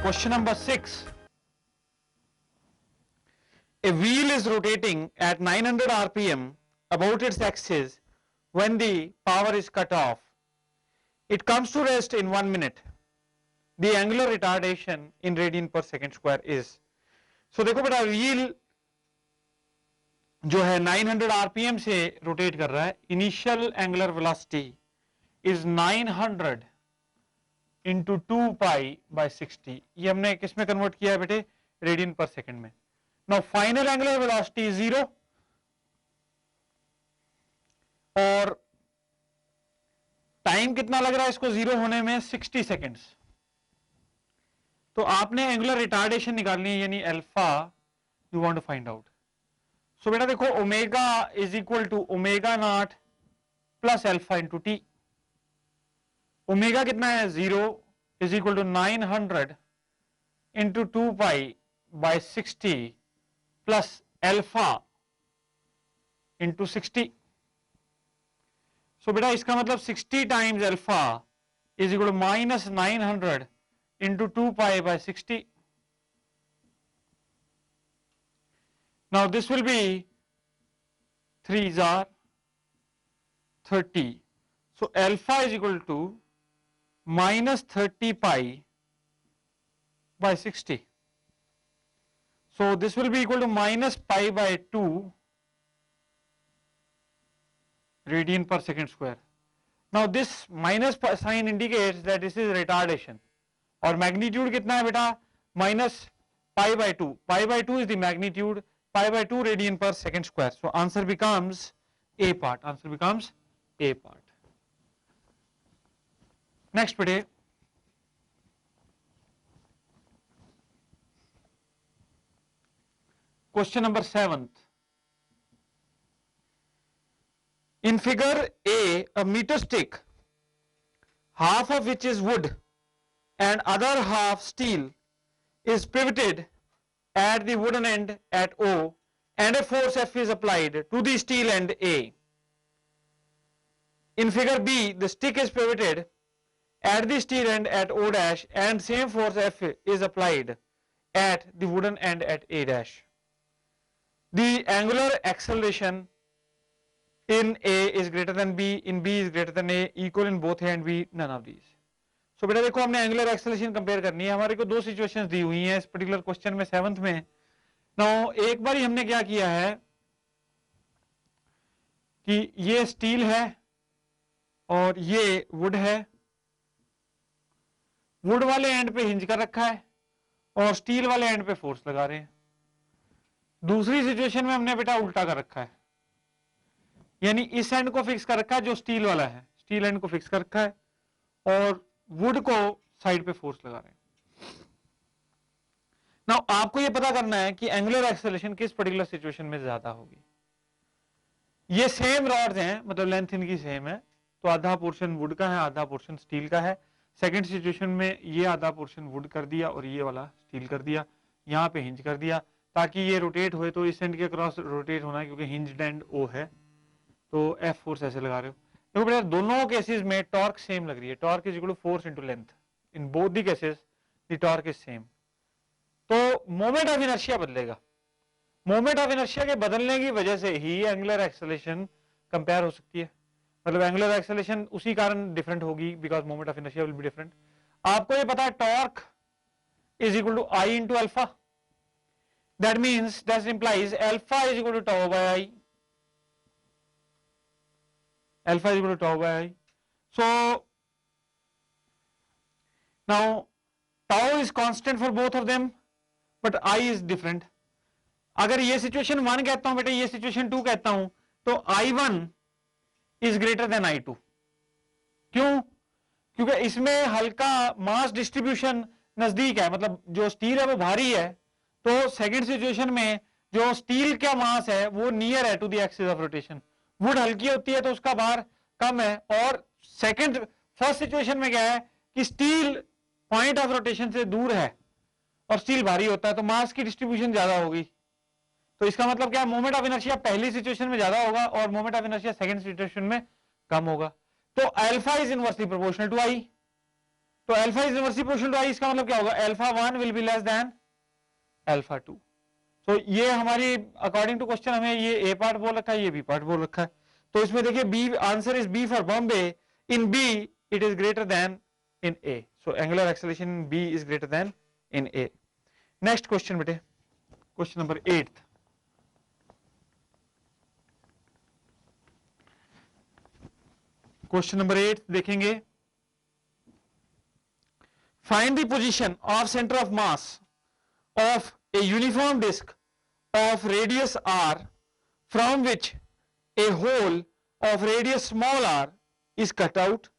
Question number 6. A wheel is rotating at 900 rpm about its axis when the power is cut off. It comes to rest in 1 minute. The angular retardation in radian per second square is. So देखो बेटा wheel जो है 900 rpm से rotate कर रहा है. Initial angular velocity is 900 into 2 pi by 60. ये हमने किस में कन्वर्ट किया है बेटे? रेडियन पर सेकंड में. Now final angular velocity is 0 और टाइम कितना लग रहा है इसको 0 होने में? 60 सेकेंड्स. तो आपने एंगुलर रिटार्डेशन निकालनी है यानी alpha you want to find out. So बेटा देखो omega is equal to omega naught plus alpha into t. Omega कितना है? 0 is equal to 900 into 2 pi by 60 plus alpha into 60. So बेटा इसका मतलब 60 times alpha is equal to minus 900 into 2 pi by 60. Now this will be 3s are 30. So alpha is equal to minus 30 pi by 60. So this will be equal to minus pi by 2 radian per second square. Now this minus sign indicates that this is retardation. और magnitude कितना है बेटा? Minus pi by 2. Pi by 2 is the magnitude. Pi by 2 radian पर second square. So answer becomes A part. Answer becomes A part. Next बेटे question number 7. In figure a meter stick, half of which is wood and other half steel is pivoted at the wooden end at O and a force F is applied to the steel end A. In figure B, the stick is pivoted at the steel end at O dash and same force F is applied at the wooden end at A dash. The angular acceleration in A is greater than B, in B is greater than A, equal in both A and B, none of these. तो बेटा देखो हमने angular acceleration compare करनी है. हमारे को दो situations दी हुई हैं इस पर्टिकुलर क्वेश्चन में 7th में. नाउ एक बार हमने क्या किया है कि ये स्टील है और ये वुड है. वुड वाले एंड पे हिंज कर रखा है और स्टील वाले एंड पे फोर्स लगा रहे हैं. दूसरी सिचुएशन में हमने बेटा उल्टा कर रखा है, यानी इस एंड को फिक्स कर रखा है जो स्टील वाला है, स्टील एंड को फिक्स कर रखा है और वुड को साइड पे फोर्स लगा रहे हैं. नाउ आपको ये पता करना है कि एंगुलर एक्सेलरेशन किस पर्टिकुलर सिचुएशन में ज्यादा होगी. ये सेम रॉड्स हैं, मतलब लेंथ इनकी सेम है, तो आधा पोर्शन वुड का है आधा पोर्शन स्टील का है. सेकंड सिचुएशन में ये आधा पोर्शन वुड कर दिया और ये वाला स्टील कर दिया, यहाँ पे हिंज कर दिया ताकि ये रोटेट हुए तो इस एंड के क्रॉस रोटेट होना है क्योंकि हिंज्ड एंड ओ है, तो एफ फोर्स ऐसे लगा रहे हो. देखो बेटा दोनों केसेस में टॉर्क सेम लग रही है. Torque is equal to force into length. In both the cases the torque is same. तो मोमेंट ऑफ इनर्शिया बदलेगा. मोमेंट ऑफ इनर्शिया के बदलने की वजह से ही एंगुलर एक्सेलरेशन कंपेयर हो सकती है. मतलब एंगुलर एक्सेलरेशन उसी कारण डिफरेंट होगी because moment of inertia will be different. आपको ये पता है torque is equal to I into alpha. That means that implies alpha is equal to tau by I. Alpha is equal to tau by I. So now tau is constant for both of them, but I is different. अगर ये situation 1 कहता हूं बेटा, ये situation 2 कहता हूं, तो I1 is greater than I2. क्यों? क्योंकि इसमें हल्का मास डिस्ट्रीब्यूशन नजदीक है, मतलब जो स्टील है वो भारी है, तो सेकंड सिचुएशन में जो स्टील का मास है वो नियर है to the axis of rotation. Wood हल्की होती है तो उसका भार कम है. और फर्स्ट सिचुएशन में क्या है कि स्टील पॉइंट ऑफ रोटेशन से दूर है और स्टील भारी होता है, तो मास की डिस्ट्रीब्यूशन ज्यादा होगी. तो इसका मतलब क्या, मोमेंट ऑफ इनर्शिया पहली सिचुएशन में ज्यादा होगा और moment of inertia second situation में कम होगा. तो alpha is inversely proportional to I. तो alpha is inversely proportional to I, इसका मतलब क्या होगा, alpha 1 will be less than alpha 2। तो ये हमारी अकॉर्डिंग टू क्वेश्चन हमें ये ए पार्ट बोल रखा है, ये बी पार्ट बोल रखा है। तो इसमें देखिए B answer is B for Bombay, in B it is greater than in A, so angular acceleration in B is greater than in A. Next question बेटे, क्वेश्चन नंबर 8। क्वेश्चन नंबर 8 देखेंगे, find the position of centre of mass of a uniform disk of radius r from which a hole of radius small r is cut out.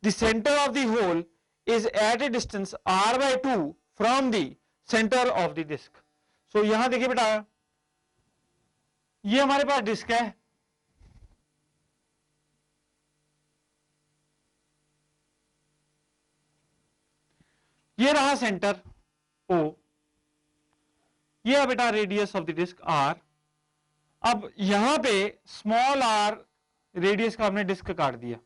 The center of the hole is at a distance r by 2 from the center of the disk. So यहां देखिए बेटा, ये हमारे पास disc है, ये रहा centre O, ये है बेटा radius of the disc R. अब यहां पे स्मॉल आर रेडियस का हमने डिस्क काट दिया,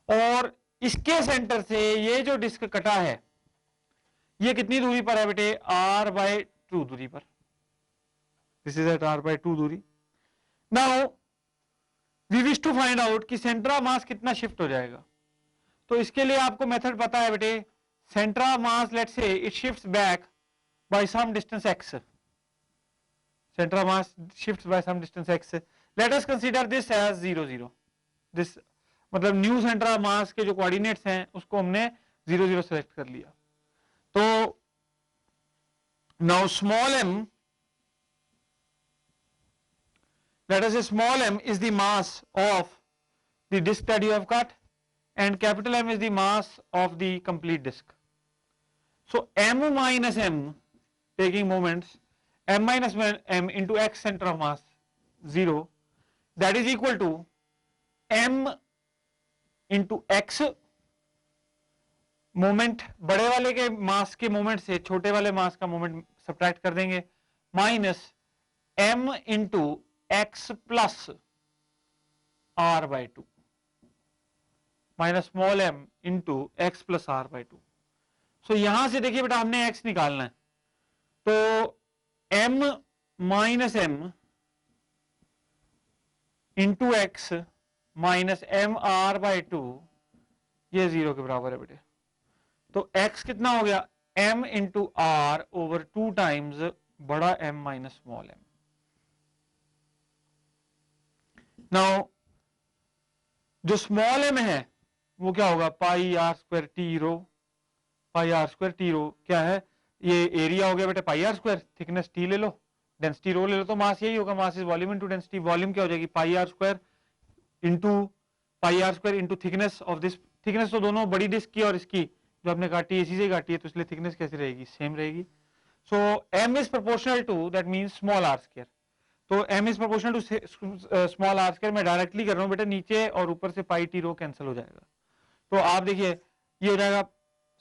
और इसके सेंटर से ये जो डिस्क कटा है ये कितनी दूरी पर है बेटे, r by 2 दूरी पर। This is at r by 2 दूरी। Now we wish to find out कि सेंटर ऑफ मास कितना शिफ्ट हो जाएगा। तो इसके लिए आपको मेथड पता है बेटे, center of mass, let's say it shifts back by some distance x, center of mass shifts by some distance x, let us consider this as 0 0, this मतलब न्यू सेंटर ऑफ मास के जो कोऑर्डिनेट्स हैं उसको हमने 0 0 select कर लिया। तो now small m, let us say small m is the mass of the disk that you have cut and capital M is the mass of the complete disk. So m minus m, taking moments, m minus m into x center of mass 0, that is equal to m into x, moment बड़े वाले के मास के moment से छोटे वाले मास का moment subtract कर देंगे, minus m into x plus r by 2, minus small m into x plus r by 2। सो यहां से देखिए बेटा हमने x निकालना है, तो m minus m into X minus M R by 2, ये 0 के बराबर है बेटे। तो x कितना हो गया, m into R over 2 times बड़ा m minus small m। Now जो स्मॉल m है वो क्या होगा, pi R square t rho, pi R square t rho क्या है, ये एरिया हो गया बेटा pi R square, thickness t ले लो, डेंसिटी रो ले लो, तो मास यही होगा, mass is volume into density. Volume क्या हो जाएगी, pi R square into pi R square into thickness of this, thickness तो दोनों बड़ी डिस्क की और इसकी जो आपने काटी है इसी से काटी है, तो इसलिए थिकनेस कैसी रहेगी, सेम रहेगी। So m is proportional to, that means small R square, तो m is proportional to small R square. मैं डायरेक्टली कर रहा हूं बेटा, नीचे और ऊपर से पाई टी रो कैंसिल हो जाएगा, तो आप देखिए ये हो जाएगा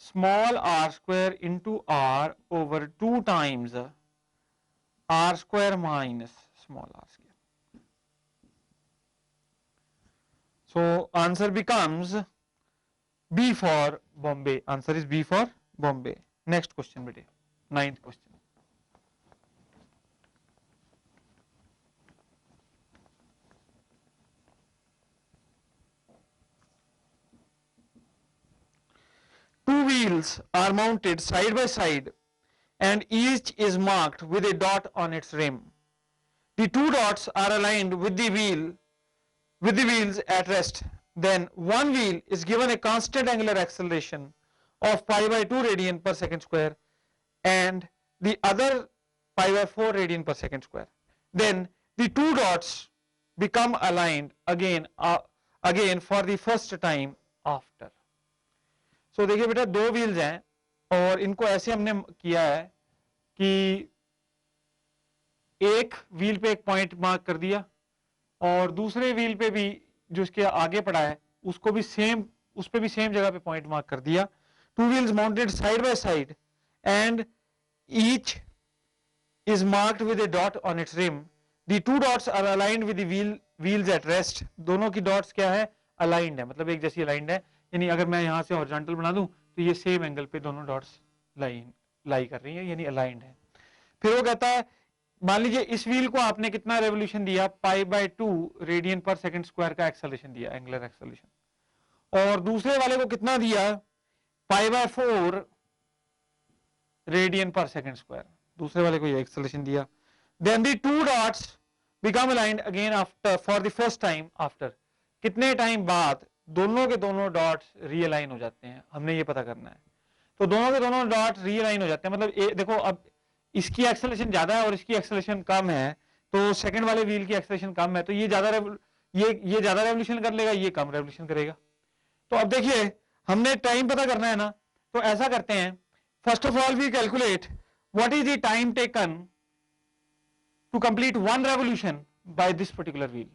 small R square into R over 2 times R square minus small R square. So answer becomes B for Bombay. Answer is B for Bombay. Next question bete, 9th question. Two wheels are mounted side by side and each is marked with a dot on its rim. The two dots are aligned with the wheels at rest. Then one wheel is given a constant angular acceleration of pi by 2 radian per second square and the other pi by 4 radian per second square. Then the two dots become aligned again for the first time after. So देखिए बेटा दो wheels हैं और इनको ऐसे हमने किया है कि एक व्हील पे एक पॉइंट मार्क कर दिया और दूसरे व्हील पे भी जो इसके आगे पड़ा है उसको भी सेम, उस पे भी सेम जगह पे पॉइंट मार्क कर दिया। Two wheels mounted side by side and each is marked with a dot on its rim. The two dots are aligned with the wheels at rest. दोनों की डॉट्स क्या है, अलाइंड है, मतलब एक जैसी अलाइंड है, यानी अगर मैं यहां से हॉरिजॉन्टल बना दूं तो ये सेम एंगल पे दोनों डॉट्स लाई कर रही हैं, यानी अलाइंड है। फिर वो कहता है मान लीजिए इस व्हील को आपने कितना रेवोल्यूशन दिया, π/2 रेडियन पर सेकंड स्क्वायर का एक्सेलरेशन दिया, एंगुलर एक्सेलरेशन, और दूसरे वाले को कितना दिया, π/4 रेडियन पर सेकंड स्क्वायर, दूसरे वाले को ये एक्सेलरेशन दिया। Then the two dots become aligned again after for the first time after, कितने टाइम बाद दोनों के दोनों डॉट्स रीअलाइन हो जाते हैं, हमने ये पता करना है। तो दोनों के दोनों डॉट रीअलाइन हो जाते हैं, मतलब देखो अब इसकी एक्सेलरेशन ज्यादा है और इसकी एक्सेलरेशन कम है, तो सेकंड वाले व्हील की एक्सेलरेशन कम है, तो ये ज्यादा ये ज्यादा रेवोल्यूशन कर लेगा, ये कम रेवोल्यूशन करेगा। तो अब देखिए हमने टाइम पता करना है ना, तो ऐसा करते हैं, first of all we calculate what is the time taken to complete one revolution by this particular wheel.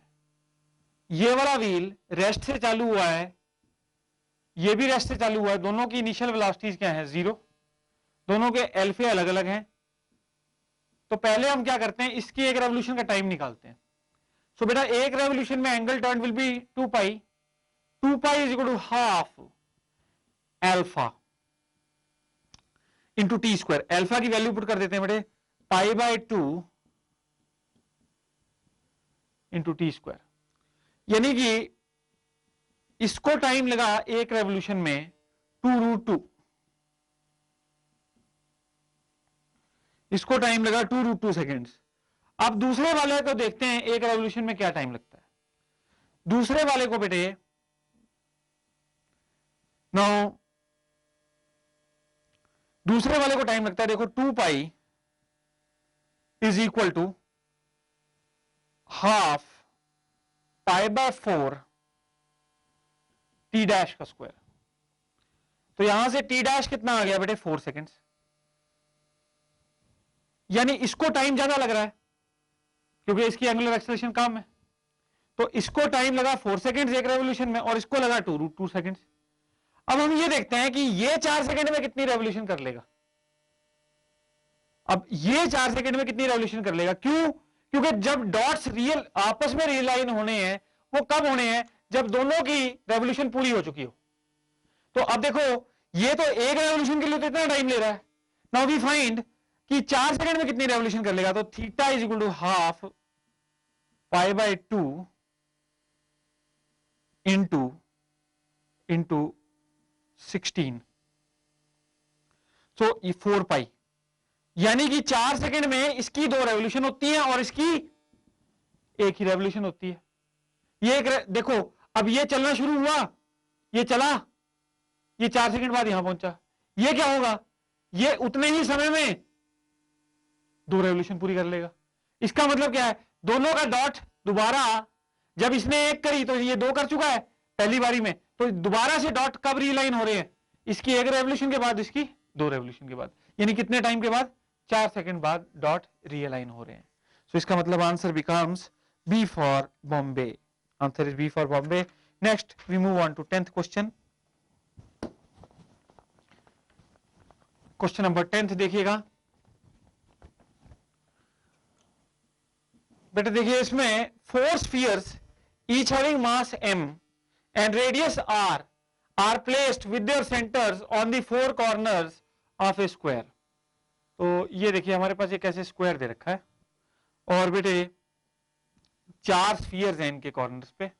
ये वाला व्हील रेस्ट से चालू हुआ है, ये भी रेस्ट से चालू हुआ है, दोनों की इनिशियल वेलोसिटीज क्या है, 0, दोनों के एल्फे अलग अलग हैं। तो पहले हम क्या करते हैं, इसकी एक रेवोल्यूशन का टाइम निकालते हैं। सो बेटा एक रेवोल्यूशन में angle turn will be 2π, 2π is equal to half alpha into t square. Alpha की वैल्यू पुट कर देते हैं बेटे, π/2 इंटू टी स्क्वायर, यानी कि इसको टाइम लगा एक रेवोल्यूशन में 2√2, इसको टाइम लगा 2√2 सेकेंड्स। अब दूसरे वाले को देखते हैं एक रेवोल्यूशन में क्या टाइम लगता है। दूसरे वाले को बेटे नाउ दूसरे वाले को टाइम लगता है, देखो 2π is equal to half π/4 t dash का स्क्वायर। तो यहां से टी डैश कितना आ गया बेटे, 4 सेकेंड्स, यानी इसको टाइम ज्यादा लग रहा है क्योंकि इसकी एंगुलर एक्सेलरेशन कम है। तो इसको टाइम लगा 4 सेकेंड्स एक रेवोल्यूशन में और इसको लगा 2√2 सेकेंड्स। अब हम ये देखते हैं कि ये 4 सेकेंड में कितनी रेवोल्यूशन कर लेगा। अब ये 4 सेकेंड में कितनी रेवोल्यूशन कर लेगा, क्यों, क्योंकि जब डॉट्स रियल आपस में रियलाइन होने हैं वो कब होने हैं, जब दोनों की रेवोल्यूशन पूरी हो चुकी हो। तो अब देखो ये तो एक रेवोल्यूशन के लिए तो इतना टाइम ले रहा है, नाउ वी फाइंड कि 4 सेकंड में कितनी रेवोल्यूशन कर लेगा। तो theta is equal to half π/2 into 16, so 4π, यानी कि 4 सेकंड में इसकी 2 रेवोल्यूशन होती है और इसकी एक ही रेवोल्यूशन होती है। ये एक देखो अब ये चलना शुरू हुआ, ये चला, ये 4 सेकंड बाद यहां पहुंचा, ये क्या होगा, ये उतने ही समय में 2 रेवोल्यूशन पूरी कर लेगा। इसका मतलब क्या है, दोनों का डॉट दोबारा, जब इसने एक करी तो ये 2 कर चुका है पहली बारी में, तो दोबारा से डॉट कब रीलाइन हो रहे हैं, इसकी एक रेवोल्यूशन के बाद, इसकी 2 रेवोल्यूशन के बाद, यानी कितने टाइम के बाद, 4 सेकंड बाद डॉट रीअलाइन हो रहे हैं। सो इसका मतलब answer becomes B for Bombay, answer is B for Bombay. Next we move on to 10th question. Question number 10 देखिएगा बेटा, देखिए इसमें 4 spheres each having mass m and radius r are placed with their centers on the 4 corners of a square। तो ये देखिए हमारे पास एक ऐसे स्क्वायर दे रखा है और बेटे 4 स्फीयर्स हैं इनके कॉर्नर्स पे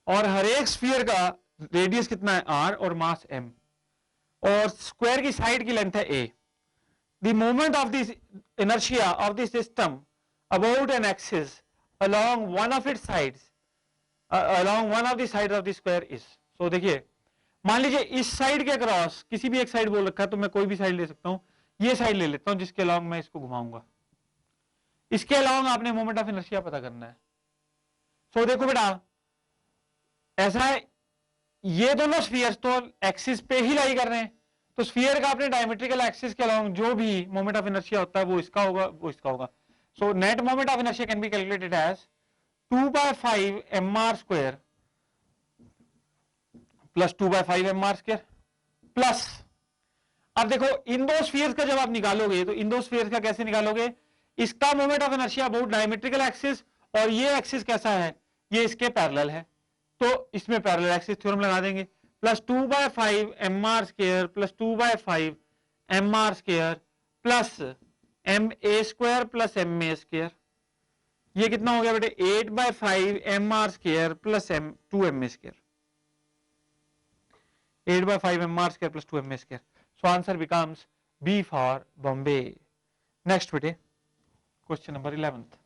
और हर एक स्फीयर का रेडियस कितना है r और मास m और स्क्वायर की साइड की लेंथ है a। The moment of this inertia of the system about an axis along one of its sides along one of the sides of the square is। so देखिए मान लीजिए इस side के across किसी भी एक साइड बोल रखा है, तो मैं कोई भी साइड ले सकता हूं, ये साइड ले लेता हूं जिसके अलॉन्ग मैं इसको घुमाऊंगा, इसके अलॉन्ग आपने मोमेंट ऑफ इनर्शिया पता करना है। सो देखो बेटा ऐसा है, ये दोनों स्फीयर्स तो एक्सिस पे ही लाई कर रहे हैं, तो स्फीयर का अपने डायमेट्रिकल एक्सिस के अलॉन्ग जो भी मोमेंट ऑफ इनर्शिया होता है वो इसका होगा, वो इसका होगा। So net moment of inertia can be calculated as 2/5 mr square plus 2/5 mr square plus, अब देखो इन दो स्फीयर्स का जब आप निकालोगे तो इन दो स्फीयर्स का कैसे निकालोगे, इसका moment of inertia about diametrical axis और ये एक्सिस कैसा है, ये इसके पैरेलल है, तो इसमें पैरेलल एक्सिस थ्योरम लगा देंगे, plus 2/5 mr square plus 2/5 mr square plus ma square plus ma square, ये कितना हो गया बेटे 8/5 mr square plus 2ma square, 8/5 mr square plus 2ma square. So answer becomes B for Bombay. Next बेटे question number 11th.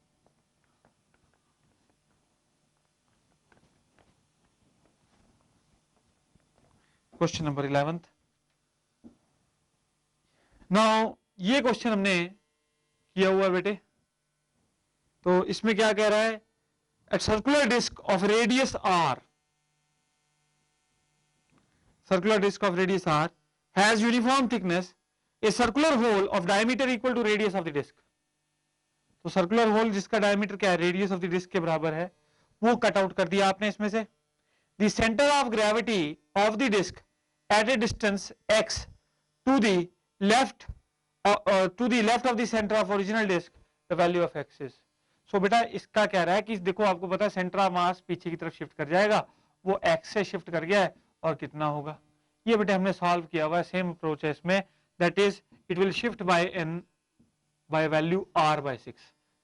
Question number 11th. Now ये question हमने किया हुआ बेटे, तो इसमें क्या कह रहा है, a circular disk of radius r, circular disk of radius r has uniform thickness, a circular hole of diameter equal to radius of the disk. तो सर्कुलर होल जिसका डायमीटर क्या है, रेडियस ऑफ द डिस्क के बराबर है, वो cut out कर दिया आपने इसमें से. The center of gravity of the disk at a distance x to the left of the center of original disk, the value of x is. So बेटा इसका कह रहा है कि देखो आपको पता है सेंटर ऑफ मास पीछे की तरफ शिफ्ट कर जाएगा, वो x से शिफ्ट कर गया है और कितना होगा, ये बेटा हमने सॉल्व किया हुआ है, सेम अप्रोच है इसमें, that is it will shift by n by value r/6.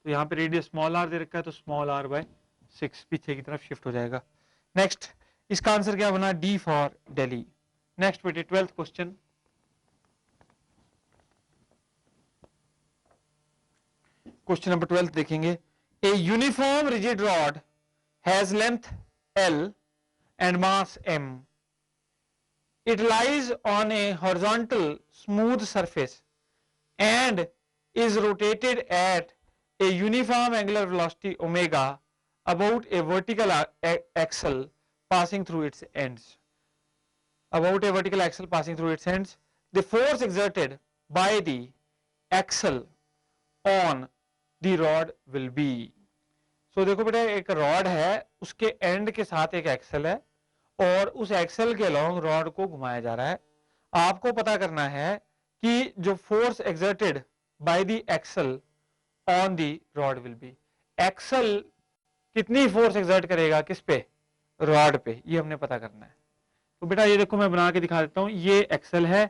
तो यहाँ पे रेडियस स्मॉल r दे रखा है, तो स्मॉल r/6 पीछे की तरफ शिफ्ट हो जाएगा. नेक्स्ट इसका आंसर क्या बना, डी फॉर दिल्ली. नेक्स्ट बेटे 12th क्वेश्चन. क्वेश्चन नंबर 12 देखेंगे. A uniform rigid rod has length L and mass M. It lies on a horizontal smooth surface and is rotated at a uniform angular velocity omega about a vertical axle passing through its ends. About a vertical axle passing through its ends, the force exerted by the axle on the rod will be. So देखो बेटा एक rod है, उसके and के साथ एक axle है और उस एक्सल के अलोंग रॉड को घुमाया जा रहा है. आपको पता करना है कि जो force exerted by the axle on the rod will be. Axle कितनी फोर्स एक्सर्ट करेगा किस पे, रॉड पे, ये हमने पता करना है. तो बेटा ये देखो मैं बना के दिखा देता हूं, ये एक्सल है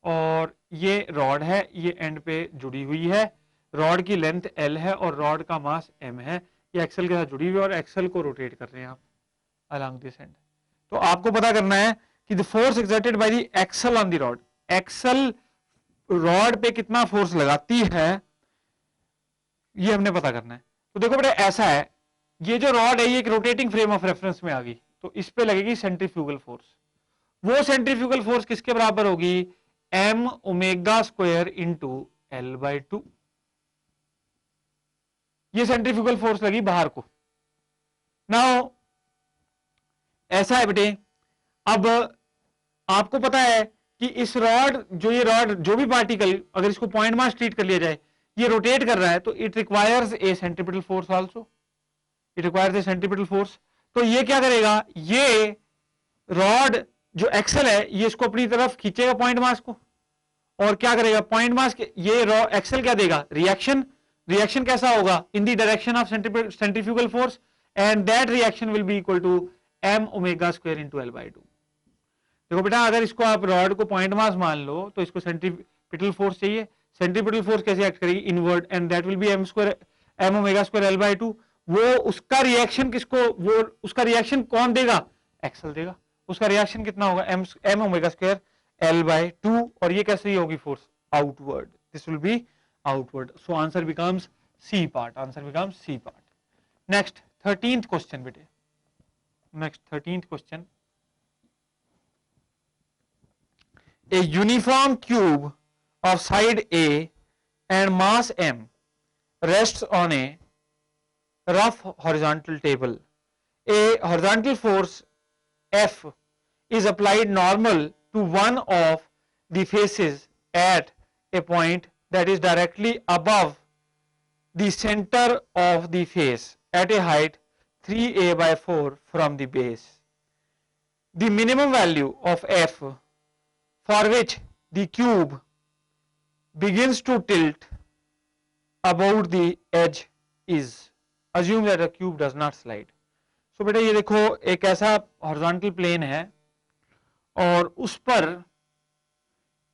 और ये रॉड है, ये एंड पे जुड़ी हुई है, रॉड की लेंथ L है और रॉड का मास M है, ये एक्सल के साथ जुड़ी हुई है और एक्सल को रोटेट कर रहे हैं आप अलोंग दिस एंड. तो आपको पता करना है कि the force exerted by the axle on the rod, axle rod पे कितना फोर्स लगाती है, ये हमने पता करना है. तो देखो बेटा ऐसा है, ये जो रॉड है ये एक रोटेटिंग फ्रेम ऑफ रेफरेंस में आ गई, तो इस पे लगेगी सेंट्रीफ्यूगल फोर्स. वो सेंट्रीफ्यूगल फोर्स किसके बराबर होगी, m omega square into L/2. ये सेंट्रीफ्यूगल फोर्स लगी बाहर को. नाउ ऐसा है बेटे, अब आपको पता है कि इस रॉड जो भी पार्टिकल अगर इसको पॉइंट मास ट्रीट कर लिया जाए, ये रोटेट कर रहा है, तो it requires a centripetal force also, it requires a centripetal force. तो ये क्या करेगा, ये रॉड जो एक्सल है ये इसको अपनी तरफ खींचेगा पॉइंट मास को, और क्या करेगा पॉइंट मास के, ये एक्सल क्या देगा, रिएक्शन. रिएक्शन कैसा होगा, in the direction of centrifugal force, and that reaction will be equal to m omega square into L/2. देखो बेटा अगर इसको आप रॉड को पॉइंट मास मान लो तो इसको सेंट्रीपिटल फोर्स चाहिए. सेंट्रीपिटल फोर्स कैसे एक्ट करेगी, inward, and that will be m omega square L/2. वो उसका रिएक्शन किसको, वो उसका रिएक्शन कौन देगा, एक्सल देगा. उसका रिएक्शन कितना होगा, m ओमेगा स्क्वायर L/2, और ये कैसे होगी force, outward. This will be outward. So answer becomes C part, answer becomes C part. Next 13th question बेटे. Next 13th question. A uniform cube of side A and mass M rests on a rough horizontal table. A horizontal force F is applied normal to one of the faces at a point that is directly above the center of the face at a height 3a/4 from the base. The minimum value of F for which the cube begins to tilt about the edge is. Assume that the cube does not slide. सो बेटा ये देखो एक ऐसा horizontal plane है और उस पर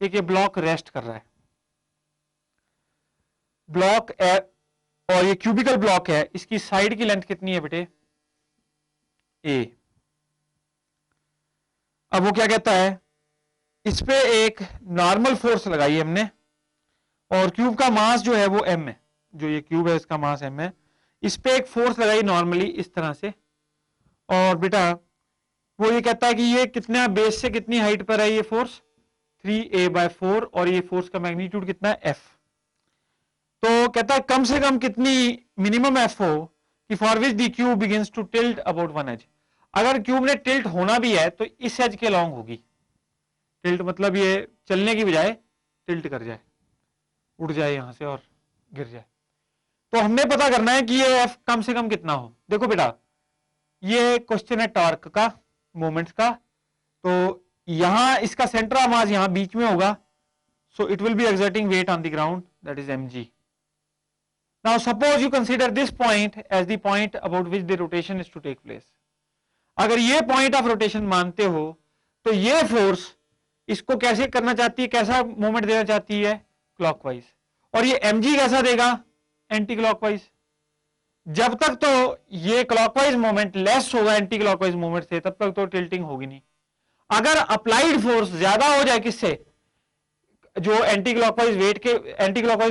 एक ये ब्लॉक रेस्ट कर रहा है, ब्लॉक और ये क्यूबिकल ब्लॉक है, इसकी साइड की लेंथ कितनी है बेटे, ए। अब वो क्या कहता है, इस पे एक नॉर्मल फोर्स लगाई हमने और क्यूब का मास जो है वो m है, जो ये क्यूब है इसका मास m है, इस पे एक फोर्स लगाई नॉर्मली इस तरह से, और बेटा वो ये कहता है कि ये कितना बेस से कितनी हाइट पर है ये फोर्स 3a/4 और ये फोर्स का मैग्नीट्यूड कितना है f। तो कहता है कम से कम कितनी मिनिमम f हो कि for which the cube begins to tilt about one edge. अगर क्यूब ने टिल्ट होना भी है तो इस एज के लॉन्ग होगी। टिल्ट मतलब ये चलने की बजाय टिल्ट कर जाए, उड़ जाए यहां से और गिर जाए। तो हमने पता करना है कि ये एफ कम से कम कितना हो। देखो बेटा ये क्वेश्चन है टॉर्क का, मोमेंट्स का, तो यहां इसका सेंटर ऑफ मास यहां बीच में होगा, so it will be exerting weight on the ground, that is mg। Now suppose you consider this point as the point about which the rotation is to take place. अगर ये point of rotation मानते हो तो ये force इसको कैसे करना चाहती है, कैसा मोमेंट देना चाहती है, क्लॉकवाइज, और ये mg कैसा देगा, एंटी क्लॉकवाइज। जब तक तो ये क्लॉकवाइज मोमेंट लेस होगा एंटी क्लॉकवाइज मोमेंट से तब तक तो टिल्टिंग होगी नहीं। अगर अप्लाइड फोर्स ज्यादा हो जाए किससे, जो एंटी क्लॉकवाइज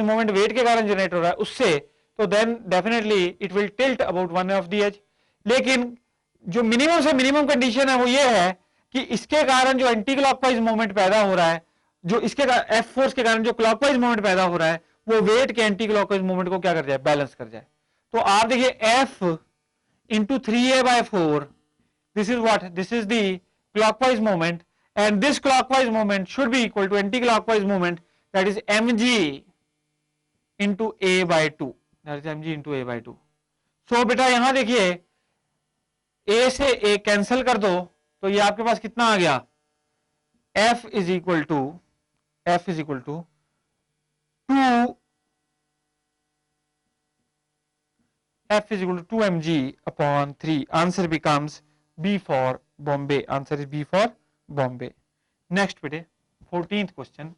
मोमेंट वेट के कारण जनरेट हो रहा है उससे, तो then definitely it will tilt about one of the edge. लेकिन जो मिनिमम से मिनिमम कंडीशन है वो ये है कि इसके कारण जो एंटी क्लॉकवाइज मोमेंट पैदा हो रहा है, जो इसके एफ फोर्स के कारण जो क्लॉकवाइज मोमेंट पैदा हो रहा है वो वेट के एंटी क्लॉकवाइज मोमेंट को क्या कर जाए, बैलेंस कर जाए। तो आप देखिए F into 3a/4, this is what, this is the clockwise moment, and this clockwise moment should be equal to anti-clockwise moment, that is mg into a/2, that is mg into a/2। so बेटा यहां देखिए a से a cancel कर दो तो ये आपके पास कितना आ गया, f is equal to 2mg/3। answer becomes b for Bombay, answer is b for Bombay। Next बेटे 14th question,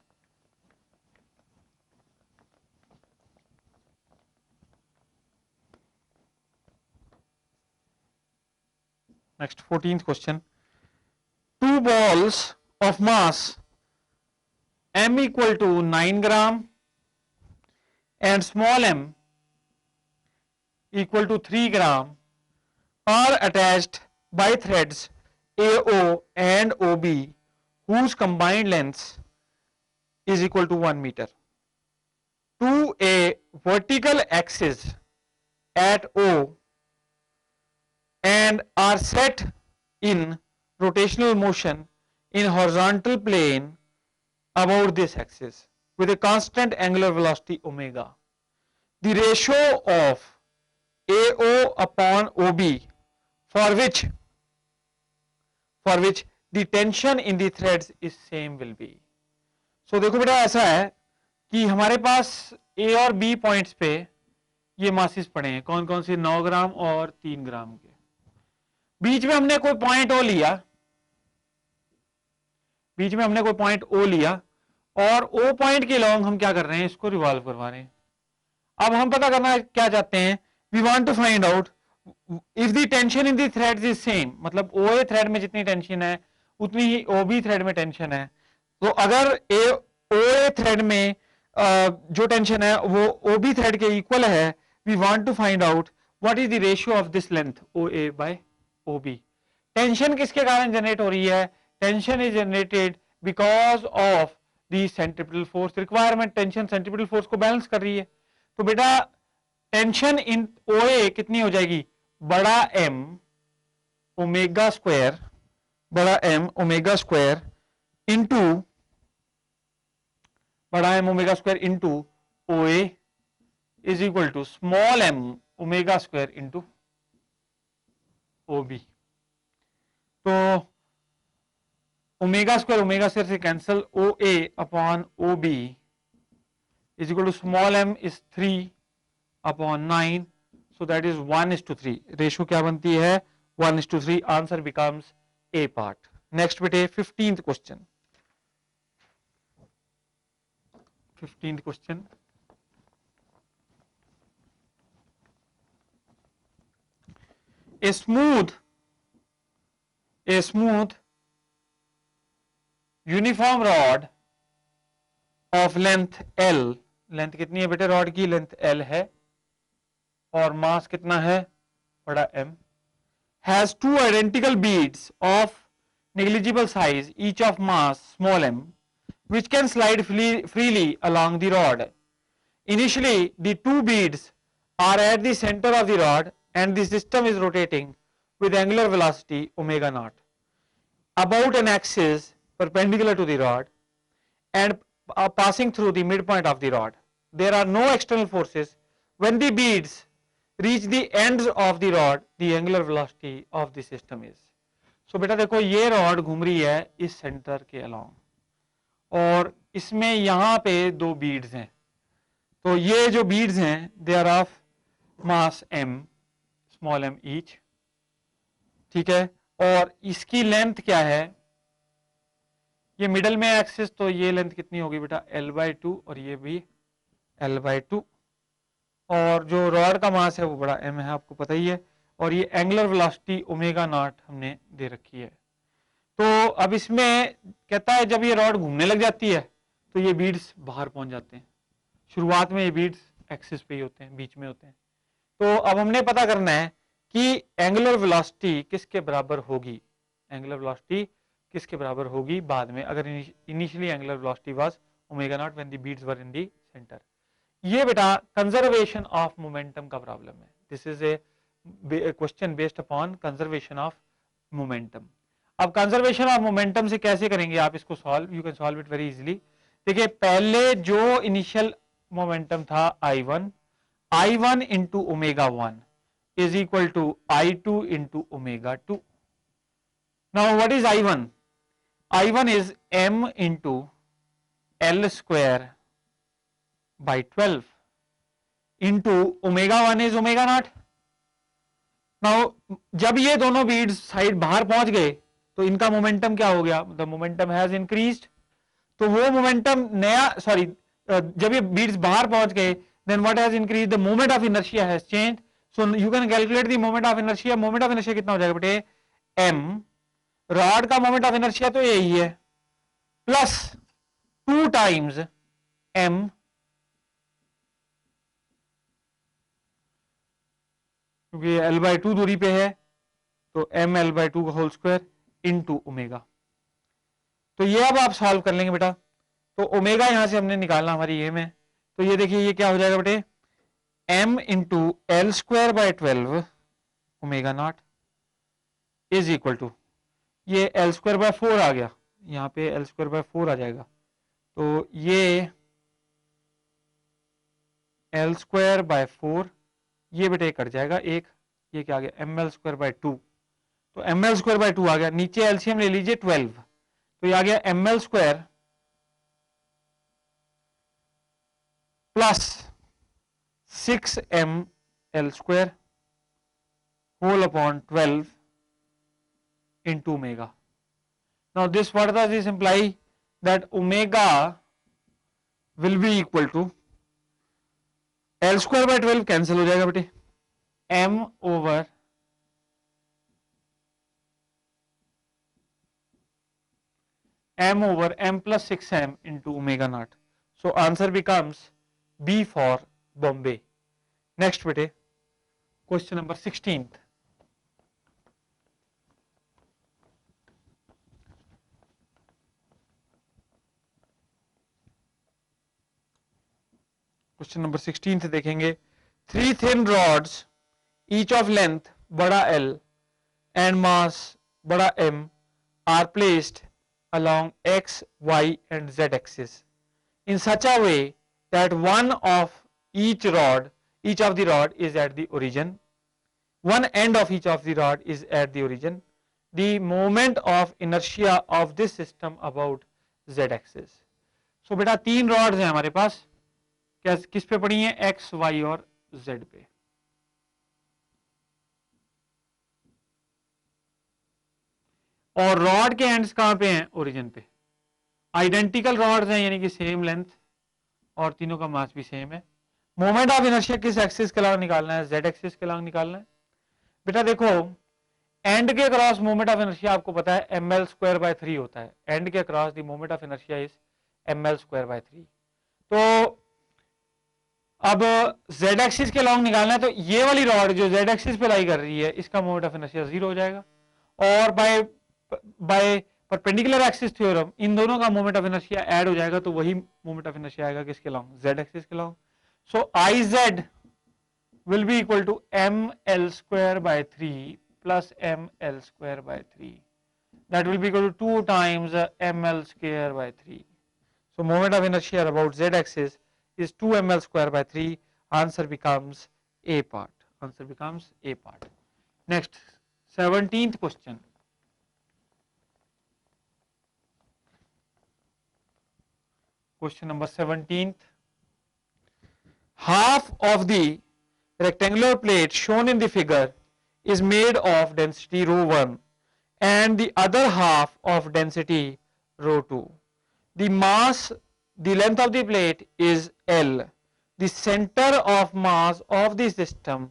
next 14th question, two balls of mass m equal to 9 gram and small m equal to 3 gram are attached by threads AO and OB whose combined length is equal to 1 meter to a vertical axis at O and are set in rotational motion in horizontal plane about this axis with a constant angular velocity omega. The ratio of AO upon OB for which the tension in the threads is same will be। so देखो बेटा ऐसा है कि हमारे पास A और B points पे ये masses पड़े हैं, कौन कौन से, 9 ग्राम और 3 ग्राम के। बीच में हमने कोई पॉइंट O लिया, और O पॉइंट के लॉन्ग हम क्या कर रहे हैं, इसको रिवॉल्व करवा रहे हैं। अब हम पता करना क्या चाहते हैं, we want to find out if the tension in the threads is same, मतलब OA थ्रेड में जितनी टेंशन है उतनी ही OB थ्रेड में टेंशन है। तो अगर OA थ्रेड में जो टेंशन है वो OB थ्रेड के इक्वल है, we want to find out what is the ratio of this length OA/OB। Tension किसके कारण जनरेट हो रही है, tension is generated because of the centripetal force requirement, tension centripetal force को बैलेंस कर रही है। तो बेटा टेंशन इन OA कितनी हो जाएगी, बड़ा M ओमेगा स्क्वायर, बड़ा M ओमेगा स्क्वायर इंटू बड़ा M omega square into OA is equal to small m omega square into OB। तो ओमेगा स्क्वायर से cancel, OA upon OB is equal to small m is 3 upon 9, so that is 1:3। Ratio क्या बनती है, 1:3. Answer becomes A part. Next बेटे 15th question. 15th question. A smooth uniform rod of length L. Length कितनी है बेटे rod की? Length L है और मास कितना है? बड़ा M. Has two identical beads of negligible size, each of mass small m, which can slide freely along the rod. Initially, the two beads are at the center of the rod and the system is rotating with angular velocity omega naught about an axis perpendicular to the rod and passing through the midpoint of the rod. There are no external forces. When the beads reach the ends of the rod, the angular velocity of the system is. So बेटा देखो ये rod घूम रही है इस centre के along और इसमें यहाँ पे दो बीड्स हैं. तो ये जो बीड्स हैं they are of mass m, small m each. ठीक है, और इसकी लेंथ क्या है? ये मिडल में एक्सिस, तो ये लेंथ कितनी होगी बेटा? L/2 और ये भी L/2. और जो रॉड का मास है वो बड़ा m है, आपको पता ही है. और ये एंगुलर वेलोसिटी ओमेगा नॉट हमने दे रखी है. तो अब इसमें कहता है जब ये रॉड घूमने लग जाती है तो ये बीड्स बाहर पहुंच जाते हैं. शुरुआत में ये बीड्स एक्सिस पे ही होते हैं, बीच में होते हैं. तो अब हमने पता करना है कि एंगुलर वेलोसिटी किसके बराबर होगी. एंगुलर वेलोसिटी किसके बराबर होगी बाद में, अगर initially angular velocity was omega not when the beads were in the center. ये बेटा कंजर्वेशन ऑफ मोमेंटम का प्रॉब्लम है. This is a question based upon conservation of momentum. अब कंजर्वेशन ऑफ मोमेंटम से कैसे करेंगे आप इसको solve? You can solve it very easily. देखिए पहले जो इनिशियल मोमेंटम था I1 into omega 1 is equal to I2 into omega 2. Now what is I1? I1 is m into L square by 12 into omega 1 is omega naught. Now जब ये दोनों beads side बाहर पहुंच गए तो इनका मोमेंटम क्या हो गया? The momentum has increased. तो वो मोमेंटम नया जब ये बीड्स बाहर पहुंच गए then what has increased? The moment of inertia has changed. So you can calculate the moment of inertia. Moment of inertia कितना हो जाएगा बेटे? m. रॉड का मोमेंट ऑफ इनर्शिया तो यही है प्लस 2 टाइम्स m क्योंकि L/2 दूरी पे है तो m L/2 का होल स्क्वायर इंटू ओमेगा. तो ये अब आप सॉल्व कर लेंगे बेटा. तो ओमेगा यहां से हमने निकालना हमारी ये में. तो ये देखिए ये क्या हो जाएगा बेटे? m into L square by 12 omega not is equal to ये L स्क्वायर बाय 4 आ गया. यहाँ पे L स्क्वायर बाय 4 आ जाएगा. तो ये L स्क्वायर बाय 4 ये बेटे कट जाएगा एक. ये क्या आ गया? ml square by 2. तो ml स्क्वायर बाय 2 आ गया. नीचे एलसीएम ले लीजिए 12. तो ये आ गया ml square plus 6ml square whole upon 12 into omega. Now this, what does this imply? That omega will be equal to L square by 12 cancel हो जाएगा बेटे. m over m plus 6m into omega naught. So answer becomes B for Bombay. Next बेटे question number 16th. Question number 16 देखेंगे. 3 thin rods each of length बड़ा L and mass बड़ा M are placed along X, Y and Z axis in such a way that one of the rod is at the origin. One end of each of the rod is at the origin. The moment of inertia of this system about Z axis. So बेटा 3 rods हैं हमारे पास. किस पे पड़ी है? X, Y और Z पे. और रॉड के एंड्स कहां पे हैं, ओरिजिन पे। आइडेंटिकल रॉड्स हैं यानी कि सेम लेंथ और तीनों का मास भी सेम है। मोमेंट ऑफ इनर्शिया किस एक्सिस के अलॉन्ग निकालना है, जेड एक्सिस के अलॉन्ग निकालना है। बेटा देखो एंड के क्रॉस मोमेंट ऑफ इनर्शिया आपको पता है ml²/3 होता है। एंड के cross the moment of inertia is ml²/3। तो अब z एक्सिस के लॉन्ग निकालना है, तो ये वाली रॉड जो z एक्सिस पे लाई कर रही है इसका मोमेंट ऑफ इनर्शिया 0 हो जाएगा। और by by perpendicular axis theorem इन दोनों का मोमेंट ऑफ इनर्शिया ऐड हो जाएगा, तो वही मोमेंट ऑफ इनर्शिया आएगा किसके लॉन्ग, z एक्सिस के long. So iz will be equal to ml²/3 plus ml²/3. That will be equal to 2 times ml²/3. So moment of inertia about z axis is 2 ml²/3. Answer becomes A part. Answer becomes A part. Next, 17th question. Question number 17th. Half of the rectangular plate shown in the figure is made of density ρ1 and the other half of density ρ2. The mass, the length of the plate is L. The center of mass of the system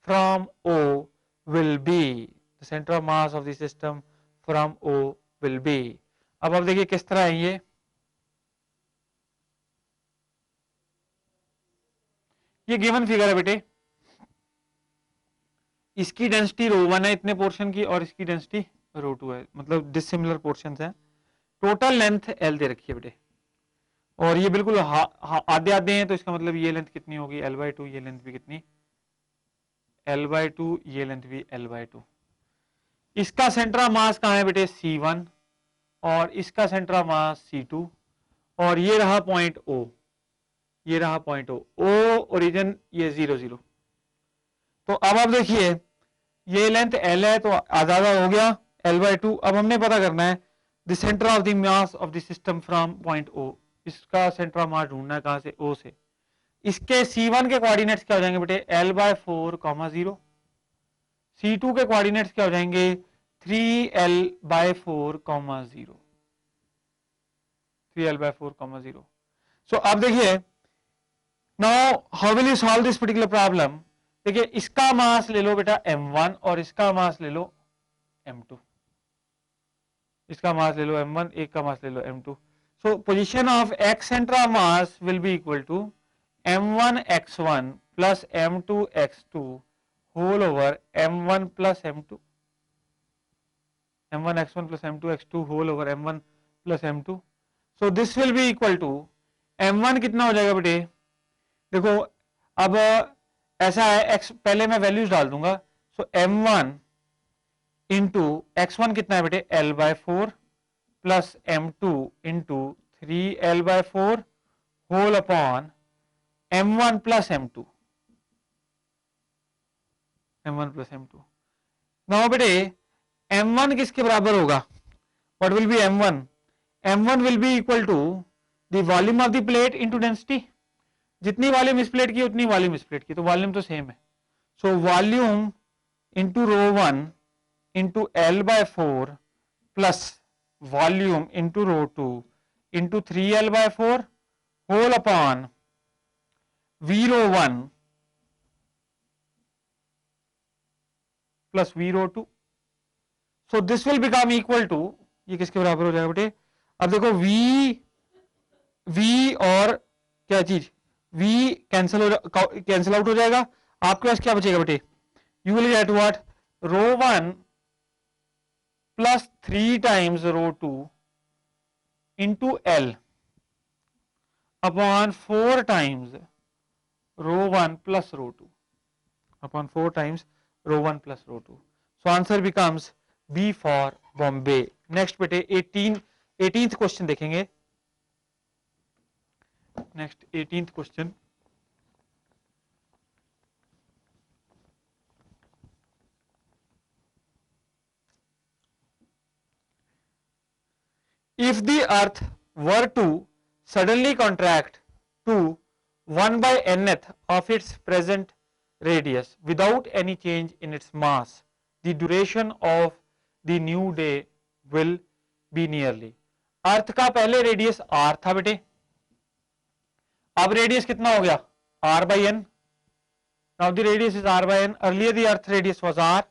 from O will be, the center of mass of the system from O will be. अब आप देखिए किस तरह है ये given figure है बेटे। इसकी डेंसिटी ρ1 है इतने पोर्शन की और इसकी डेंसिटी ρ2 है, मतलब डिसिमिलर पोर्शंस हैं। टोटल लेंथ L दे रखी है बेटे और ये बिल्कुल आधे आधे हैं, तो इसका मतलब ये लेंथ कितनी होगी L/2, ये लेंथ भी कितनी L/2, ये लेंथ भी L/2। इसका सेंटर ऑफ मास कहां है बेटे C1 और इसका सेंटर ऑफ मास C2 और ये रहा पॉइंट O, ये रहा पॉइंट O ओरिजिन ये 0 0। तो अब आप देखिए ये लेंथ L है तो आधा हो गया L/2। अब हमने पता करना है the centre of the mass of the system from point O, इसका सेंटर ऑफ मास ढूंढना है कहां से, O से। इसके C1 के कोऑर्डिनेट्स क्या हो जाएंगे बेटे L/4, 0। C2 के कोऑर्डिनेट्स क्या हो जाएंगे 3L/4, 0, 3L/4, 0। सो अब देखिए now how will you solve this particular problem. देखिए इसका मास ले लो बेटा m1 और इसका मास ले लो m2, इसका मास ले लो m1, एक का मास ले लो m2। So position of x center of mass will be equal to m1x1 plus m2x2 whole over m1 plus m2, m1x1 plus m2x2 whole over m1 plus m2। So this will be equal to m1 कितना हो जाएगा बेटे, देखो अब ऐसा है x पहले मैं वैल्यूज डाल दूंगा। सो m1 इंटू x1 कितना है बेटे L/4 plus m2 into 3L/4 whole upon m1 plus m2, m1 plus m2। Now बेटे m1 किसके बराबर होगा, what will be m1, m1 will be equal to the volume of the plate into density. जितनी volume इस plate की उतनी volume इस plate की, तो वॉल्यूम तो सेम है। So volume into ρ1 into L/4 plus volume into ρ2 into 3L/4 whole upon V ρ1 plus V ρ2। So this will become equal to, ये किसके बराबर हो जाएगा बेटे, अब देखो V और क्या चीज V कैंसिल आउट हो जाएगा। आपके पास क्या बचेगा बेटे, you will get what ρ1 plus 3 times ρ2 into L upon 4 times ρ1 plus ρ2 upon 4 times ρ1 plus ρ2। So answer becomes B for Bombay. Next बेटे 18th क्वेश्चन देखेंगे। Next 18th question, if the earth were to suddenly contract to 1 by nth of its present radius without any change in its mass, the duration of the new day will be nearly. Earth का पहले radius r था बेटे, अब radius कितना हो गया r/n। Now the radius is r/n. Earlier the earth radius was r.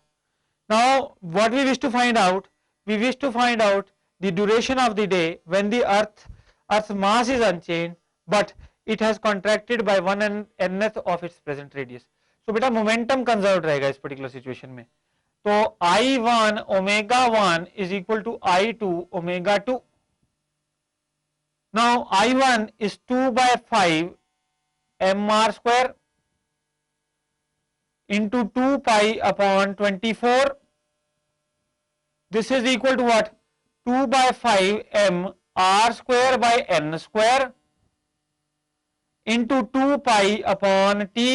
Now what we wish to find out? We wish to find out the duration of the day when the earth's mass is unchanged but it has contracted by 1/nth of its present radius. So बेटा momentum conserved रहेगा इस particular situation में। तो I1 omega 1 is equal to I2 omega 2. Now I1 is 2/5 mr square into 2 pi upon 24. This is equal to what? 2/5 m r square by n square into 2 pi upon t.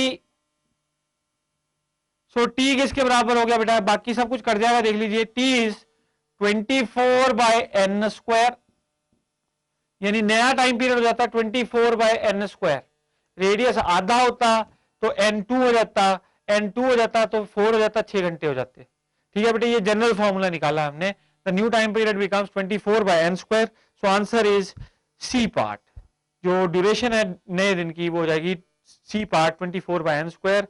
So t किसके बराबर हो गया बेटा? बाकी सब कुछ cut जाएगा, देख लीजिए। t is 24/n स्क्वायर, यानी नया टाइम पीरियड हो जाता है 24/n स्क्वायर। रेडियस आधा होता तो n2 हो जाता, n2 हो जाता तो 4 हो जाता, 6 घंटे हो जाते। ठीक है बेटे, ये जनरल फॉर्मूला निकाला हमने। The new time period becomes 24/n square. So answer is C part. जो ड्यूरेशन है नए दिन की वो हो जाएगी C part 24/n square.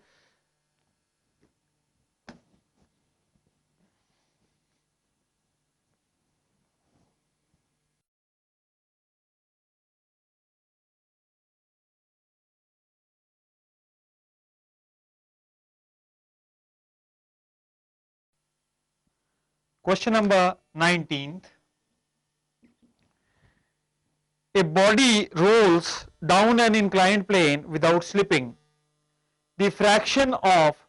Question number 19th. A body rolls down an inclined plane without slipping. The fraction of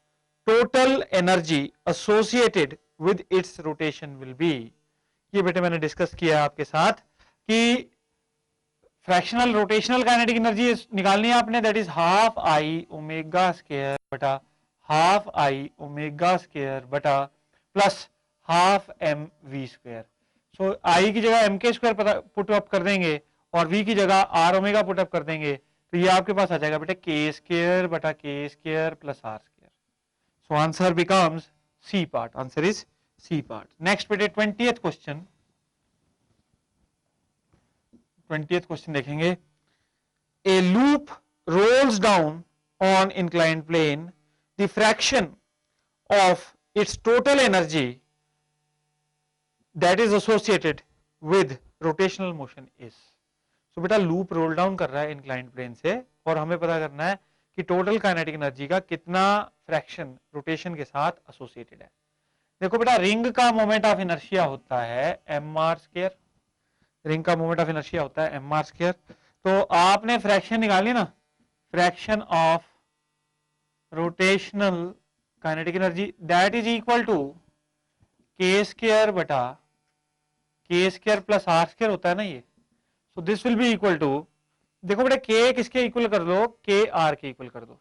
total energy associated with its rotation will be. ये बेटे मैंने डिस्कस किया आपके साथ कि फ्रैक्शनल रोटेशनल काइनेटिक एनर्जी निकालनी है आपने, that is half I omega square बटा हाफ आई ओमेगा स्क्वायर बटा plus half M V square. So I की जगह एम के स्क्वायर पुट अप कर देंगे और वी की जगह आर ओमेगा पुट अप कर देंगे, तो ये आपके पास आ जाएगा बेटा के स्क्वायर बटा K square plus R square. So answer becomes C part. Answer is C part. Next बेटे 20th क्वेश्चन। 20th क्वेश्चन देखेंगे। A loop rolls down on inclined plane, the fraction of its total energy that is associated with rotational motion is. So बेटा loop roll down कर रहा है inclined plane से और हमें पता करना है कि टोटल काइनेटिक एनर्जी का कितना फ्रैक्शन रोटेशन के साथ एसोसिएटेड है। देखो बेटा रिंग का मोमेंट ऑफ इनर्शिया होता है एम आर स्क्वायर, रिंग का मोमेंट ऑफ इनर्शिया होता है एम आर स्क्वायर। तो आपने फ्रैक्शन निकाली ना, fraction of rotational kinetic energy that is equal to K square बटा K square plus R square होता है ना ये। So this will be equal to, देखो बेटा के किसके इक्वल कर दो, के आर के इक्वल कर दो।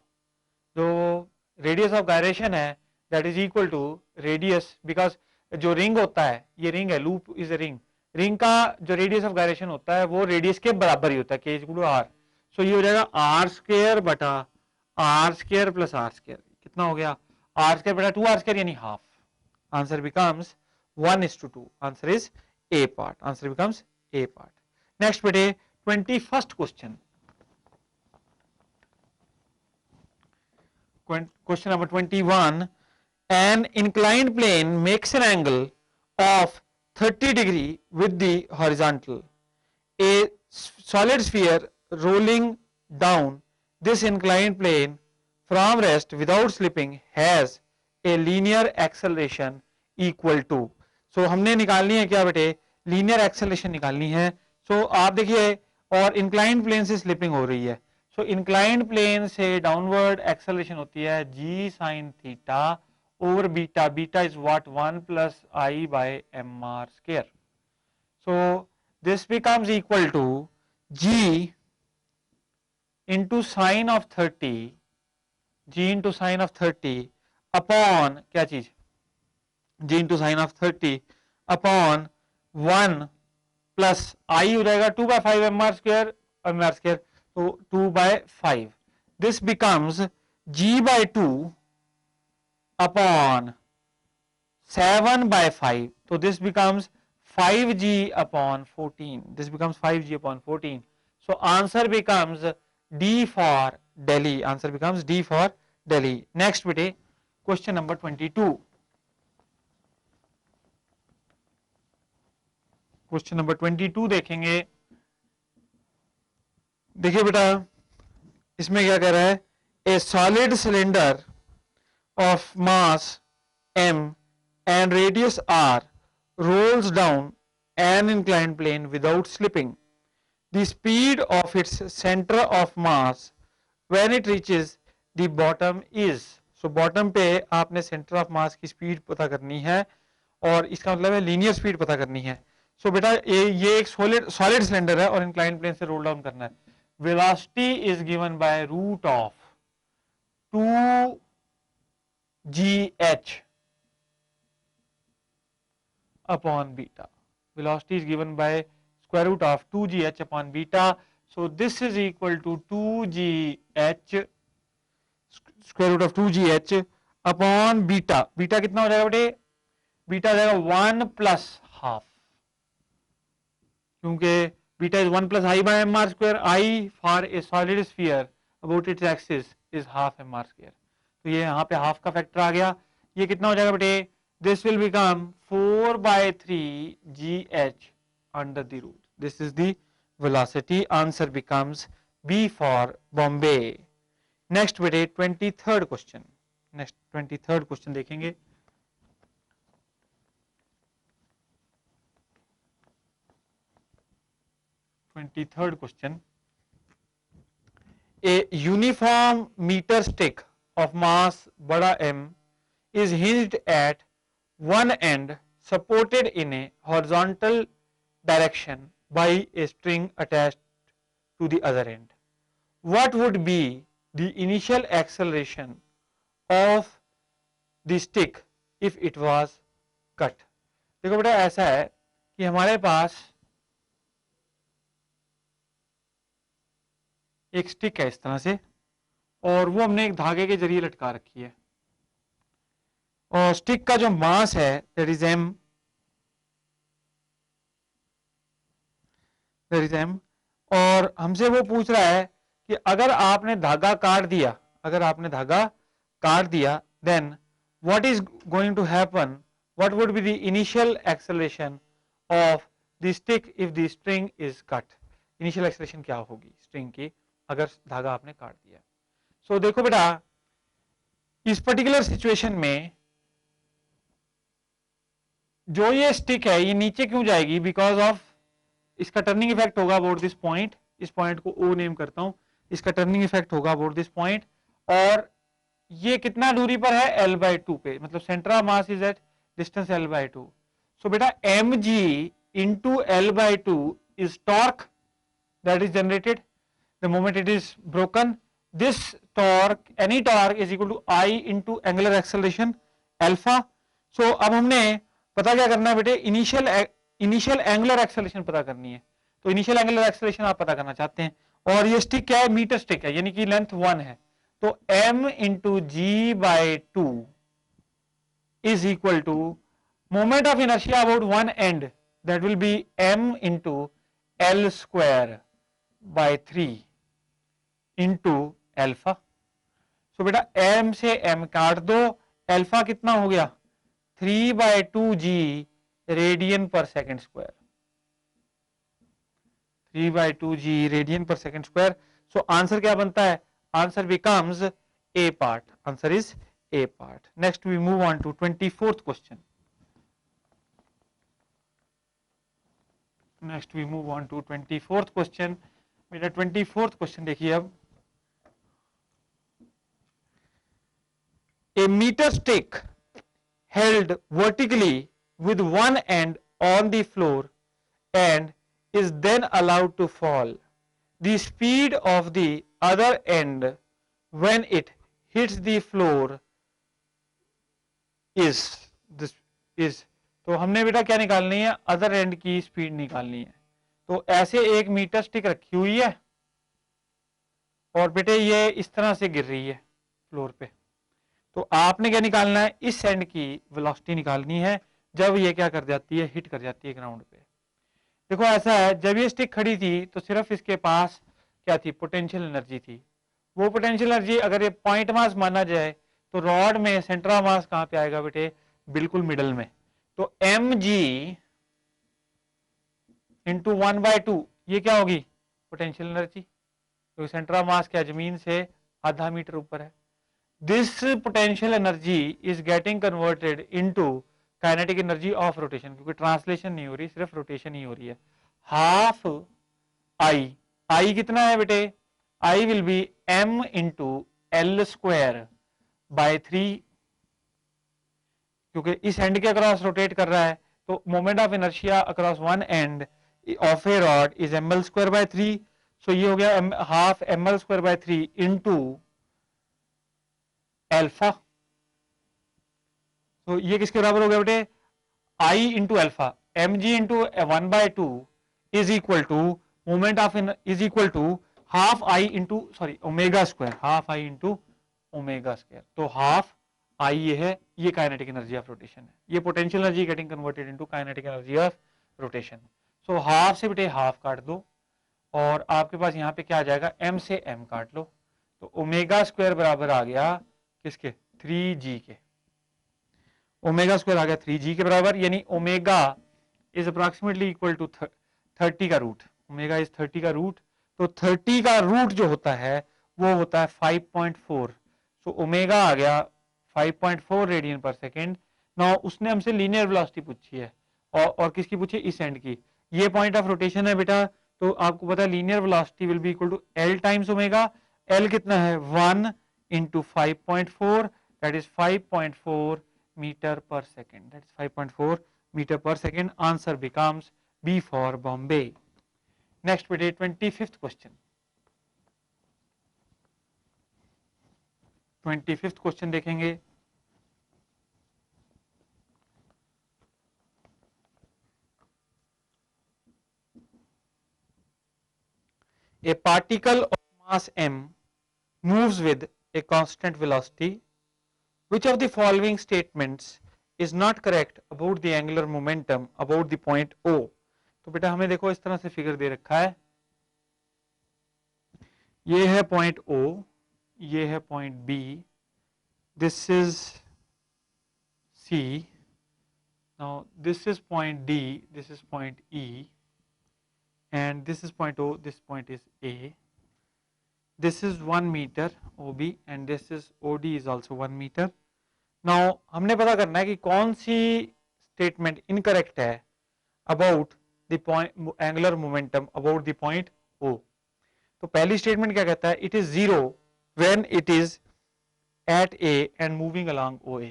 जो रेडियस ऑफ गायरेशन है that is equal to radius, because जो रिंग होता है, ये रिंग है, loop is a ring, ring का जो रेडियस ऑफ गायरेशन होता है वो रेडियस के बराबर ही होता है, के इक्वल टू आर। सो ये हो जाएगा आर स्क्वायर बटा R square plus R square. कितना हो गया, आर स्क्वायर बटा 2 आर स्क्वायर यानी half. Answer becomes 1:2. Answer is A part. Answer becomes A part. Next bete 21st question. Question number 21. An inclined plane makes an angle of 30 degree with the horizontal. A solid sphere rolling down this inclined plane from rest without slipping has a linear acceleration equal to. So हमने निकालनी है क्या बेटे, linear acceleration निकालनी है। सो आप देखिए और इंक्लाइंड प्लेन से स्लिपिंग हो रही है, सो इंक्लाइंड प्लेन से डाउनवर्ड एक्सेलरेशन होती है g sine theta over beta. Beta is what, 1 plus I by M R square. So this becomes equal to g into sine of 30, g into sine of 30 upon क्या चीज, g into sine of 30 upon 1 plus I हो जाएगा 2/5 M R square, तो 2/5। This becomes g/2 upon 7/5, तो this becomes 5g upon 14. This becomes 5g upon 14. So answer becomes D for Delhi. Answer becomes D for Delhi. Next bete, question number 22. Question number 22 देखेंगे. देखिए बेटा इसमें क्या कह रहा है, ए solid cylinder of mass m and radius r rolls down an inclined plane without slipping. The speed of its center of mass when it reaches the bottom is. So bottom पे आपने center of mass की speed पता करनी है और इसका मतलब है linear speed पता करनी है. So बेटा ये एक solid cylinder है और inclined plane से roll down करना है. Velocity is given by root of 2gh upon beta. Velocity is given by square root of 2gh upon beta. So this is equal to 2gh square root of 2gh upon beta. Beta कितना हो जाएगा बेटे? Beta आ जाएगा 1 plus half. क्योंकि beta is 1 plus I by mr square. I for a solid sphere about its axis is half mr square. तो ये यहाँ पे half का factor आ गया. ये कितना हो जाएगा बेटे? This will become 4 by 3 gh under the root. This is the velocity. Answer becomes B for Bombay. Next बेटे 23rd question. Next 23rd question देखेंगे. Third question. A uniform meter stick of mass bada M is hinged at one end, supported in a horizontal direction by a string attached to the other end. What would be the initial acceleration of the stick if it was cut? देखो बेटा ऐसा है कि हमारे पास एक stick है इस तरह से और वो हमने एक धागे के जरिए लटका रखी है और स्टिक का जो मास है दैट इज m, और हमसे वो पूछ रहा है कि अगर आपने धागा काट दिया, then what is going to happen, what would be the initial acceleration of the stick if the string is cut. Initial acceleration क्या होगी स्ट्रिंग की अगर धागा आपने काट दिया. सो देखो बेटा इस पर्टिकुलर सिचुएशन में जो ये स्टिक है ये नीचे क्यों जाएगी, बिकॉज ऑफ इसका टर्निंग इफेक्ट होगा अबाउट दिस पॉइंट. इस पॉइंट को O नेम करता हूं. इसका टर्निंग इफेक्ट होगा अबाउट दिस पॉइंट और ये कितना दूरी पर है L/2 पे, मतलब centre of mass is at distance L/2. सो बेटा mg into L/2 is torque that is generated the moment it is broken. This torque, any torque is equal to I into angular acceleration alpha. So अब हमने पता क्या करना है बेटे, initial angular acceleration पता करनी है. तो इनिशियल एंगुलर एक्सेलरेशन आप पता करना चाहते हैं और ये स्टिक क्या है, मीटर स्टिक है यानी कि लेंथ 1 है. तो m into g by 2 is equal to moment of inertia about one end, that will be m into L square by 3 into alpha. So बेटा m से m काट दो, अल्फा कितना हो गया 3/2g रेडियन पर सेकंड स्क्वायर. 3/2g रेडियन पर second square. So answer क्या बनता है, answer becomes A part. Answer is A part. Next we move on to 24th question. Next we move on to 24th question. बेटा 24th question देखिए अब. A meter stick held vertically with one end on the floor and is then allowed to fall. The speed of the other end when it hits the floor is तो हमने बेटा क्या निकालनी है, other and की speed निकालनी है. तो ऐसे एक मीटर स्टिक रखी हुई है और बेटे ये इस तरह से गिर रही है फ्लोर पे. तो आपने क्या निकालना है, इस एंड की वेलोसिटी निकालनी है जब ये क्या कर जाती है, हिट कर जाती है ग्राउंड पे। देखो ऐसा है, जब ये स्टिक खड़ी थी तो सिर्फ इसके पास क्या थी, पोटेंशियल एनर्जी थी। वो पोटेंशियल एनर्जी अगर ये पॉइंट मास माना जाए तो रॉड में सेंटर ऑफ मास कहां पे आएगा बेटे, बिल्कुल मिडल में। तो एम जी इंटू 1/2 ये क्या होगी, पोटेंशियल एनर्जी, क्योंकि सेंटर ऑफ मास क्या जमीन से आधा मीटर ऊपर है। This potential energy is getting converted into kinetic energy of rotation, क्योंकि ट्रांसलेशन नहीं हो रही, सिर्फ रोटेशन ही हो रही है। हाफ आई, आई कितना है बेटे, I will be M into L square by 3, क्योंकि इस एंड के अक्रॉस रोटेट कर रहा है, तो moment of inertia across one end of a rod is M L square by 3। So ये हो गया half M L square by 3 into alpha. तो ये किसके बराबर हो गया बेटे, I into alpha, M g into 1/2 is equal to moment of is equal to half I into sorry omega square, half I into omega square. तो half I ये है, ये काइनेटिक एनर्जी ऑफ रोटेशन है, ये potential energy getting converted into kinetic energy of rotation. So half से बेटे half काट दो और आपके पास यहाँ पे क्या आ जाएगा, एम से एम काट लो, तो ओमेगा स्क्वायर बराबर आ गया किसके, 3g के। ओमेगा स्क्वायर आ गया 3g के बराबर, यानी omega is approximately equal to 30 का रूट, ओमेगा इज 30 का रूट। तो 30 का रूट जो होता है वो होता है 5.4। सो ओमेगा आ गया 5.4 रेडियन पर सेकेंड। नाउ उसने हमसे लीनियर वेलोसिटी पूछी है और किसकी पूछी, इस एंड की। ये पॉइंट ऑफ रोटेशन है बेटा, तो आपको पता है linear velocity will be equal to L times omega. L कितना है, 1 into 5.4, that is 5.4 metre per second, that is 5.4 metre per second. Answer becomes B for Bombay. Next बेटे 25th क्वेश्चन, 25th क्वेश्चन देखेंगे। A particle of mass m moves with a constant velocity. Which of the following statements is not correct about the angular momentum about the point O? तो बेटा हमें देखो इस तरह से figure दे रखा है, ये है पॉइंट O, ये है point B, this is C, now this is point D, this is point E, and this is point O, this point is A. This is 1 meter OB and this is OD is also 1 meter. Now हमने पता करना है कि कौन सी statement incorrect है about the point angular momentum about the point O। तो पहली स्टेटमेंट क्या कहता है, it is zero when it is at A and moving along OA।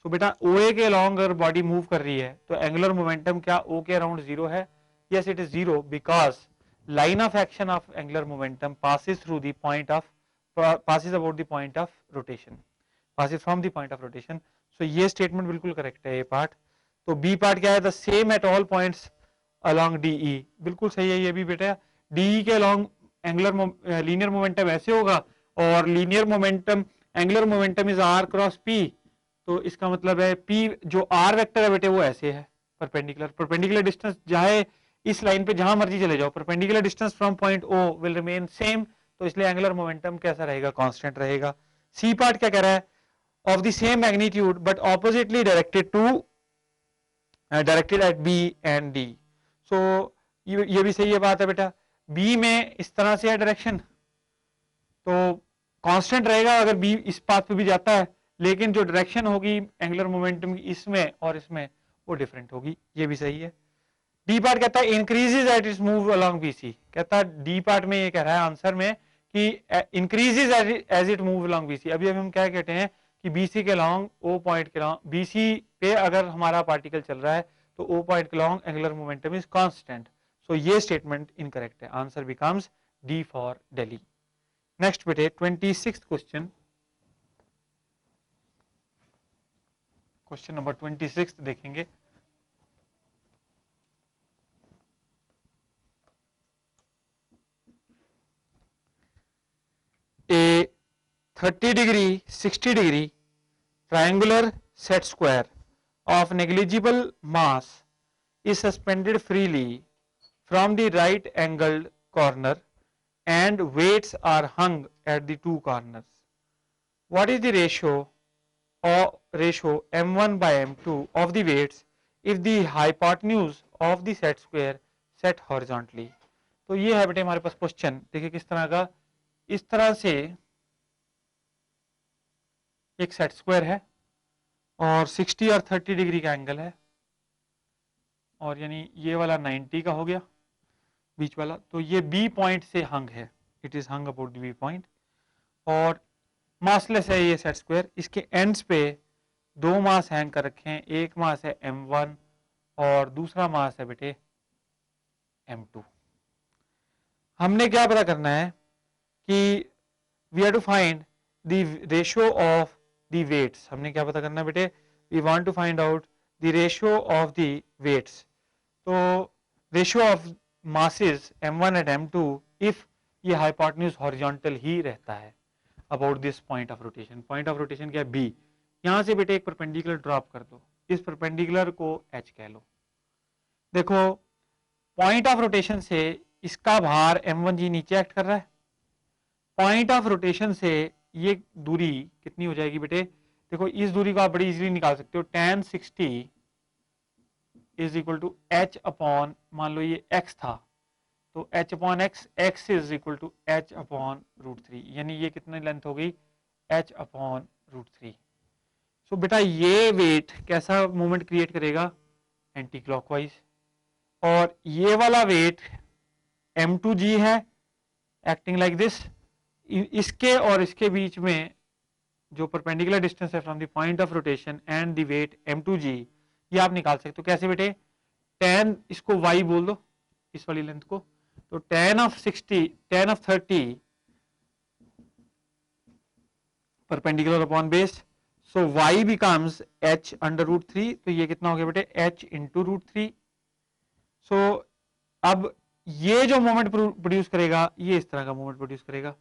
सो बेटा OA के अलोंग अगर बॉडी मूव कर रही है तो एंगुलर मोमेंटम क्या O के अराउंड जीरो है। Yes, it is zero because line of action of angular momentum passes through the point of passes about the point of rotation, passes from the point of rotation. So ये statement बिल्कुल correct है ये part। तो B part क्या है, the same at all points along DE, बिल्कुल सही है ये भी बेटा। DE के along angular linear momentum ऐसे होगा और linear momentum angular momentum is R cross P, तो इसका मतलब है P जो R वेक्टर है बेटे वो ऐसे है परपेंडिकुलर, परपेंडिकुलर डिस्टेंस चाहे इस लाइन पे जहां मर्जी चले जाओ, perpendicular distance from point O will remain same, तो इसलिए एंगुलर मोमेंटम कैसा रहेगा, कांस्टेंट रहेगा। सी पार्ट क्या कह रहा है, of the same magnitude but oppositely directed to directed at B and D. So ये भी सही है बात है बेटा, बी में इस तरह से है डायरेक्शन तो कांस्टेंट रहेगा अगर बी इस पाथ पे भी जाता है, लेकिन जो डायरेक्शन होगी एंगुलर मोमेंटम की इसमें और इसमें वो डिफरेंट होगी, ये भी सही है। डी पार्ट कहता है increases at its move along BC, कहता है डी पार्ट में ये कह रहा है आंसर में कि increases as it move along BC. अभी हम क्या कहते हैं कि बीसी के लॉन्ग ओ पॉइंट के लॉन्ग, बीसी पे अगर हमारा पार्टिकल चल रहा है तो ओ पॉइंट के long angular momentum is constant. So ये स्टेटमेंट इनकरेक्ट है, answer becomes D for Delhi. Next बेटे 26th क्वेश्चन, क्वेश्चन नंबर 26 देखेंगे। A 30 degree 60 degree triangular set square of negligible mass is suspended freely from the right angled corner and weights are hung at the two corners. What is the ratio m1 by m2 of the weights if the hypotenuse of the set square set horizontally? तो ये है बेटे हमारे पास question, देखिए किस तरह का, इस तरह से एक सेट स्क्वायर है और 60 और 30 डिग्री का एंगल है, और यानी ये वाला 90 का हो गया बीच वाला, तो ये बी पॉइंट से हंग है, it is hung about the B point, और मासलेस है ये सेट स्क्वायर। इसके एंड्स पे दो मास हैंग कर रखे हैं, एक मास है m1 और दूसरा मास है बेटे m2। हमने क्या पता करना है कि we have to find the ratio of the weights. हमने क्या पता करना है बेटे, we want to find out the ratio of the weights. तो ratio of masses m1 and m2 if ये हाइपोटेन्यूज हॉरिजॉन्टल ही रहता है about this point of rotation. Point of rotation क्या है, बी। यहां से बेटे एक परपेंडिकुलर ड्रॉप कर दो, इस परपेंडिकुलर को h कह लो। देखो पॉइंट ऑफ रोटेशन से इसका भार m1g नीचे एक्ट कर रहा है, पॉइंट ऑफ रोटेशन से ये दूरी कितनी हो जाएगी बेटे, देखो इस दूरी को आप बड़ी इजीली निकाल सकते हो, tan 60 is equal to h upon, मान लो ये x था तो h अपॉन x is equal to h upon √3, यानी ये कितनी लेंथ हो गई, h अपॉन √3। सो बेटा ये वेट कैसा मोमेंट क्रिएट करेगा, एंटी क्लॉकवाइज, और ये वाला वेट m2g है एक्टिंग लाइक दिस, इसके और इसके बीच में जो परपेंडिकुलर डिस्टेंस है from the point of rotation and the weight m2g, ये आप निकाल सकते हो कैसे बेटे, tan, इसको y बोल दो इस वाली लेंथ को, तो tan of 30 perpendicular upon base, so y becomes h under √3, तो ये कितना हो गया बेटे h into √3। सो अब ये जो मोमेंट प्रोड्यूस करेगा ये इस तरह का मोमेंट प्रोड्यूस करेगा,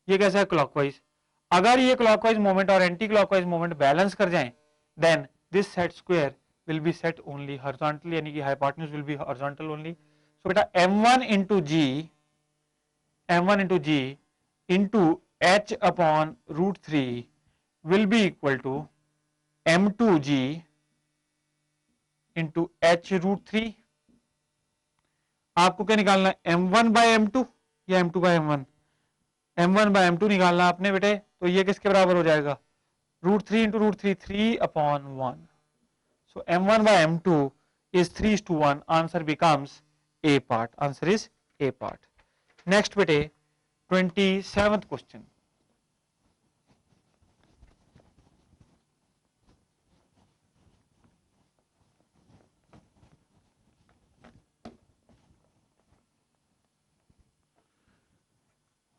ये कैसा है क्लॉकवाइज। अगर ये क्लॉकवाइज मोमेंट और एंटी क्लॉकवाइज मोमेंट बैलेंस कर जाएं, then this set square will be set only horizontally, यानी कि hypotenuse will be horizontal only. So बेटा m1 into g into h upon √3 will be equal to m2g into h √3। आपको क्या निकालना है, m1 by m2 या m2 by m1, m1 by m2 निकालना आपने बेटे, तो ये किसके बराबर हो जाएगा, √3 into √3, 3 upon 1। So m1 by m2 is 3:1. Answer becomes A part. Answer is A part. Next bete 27th question.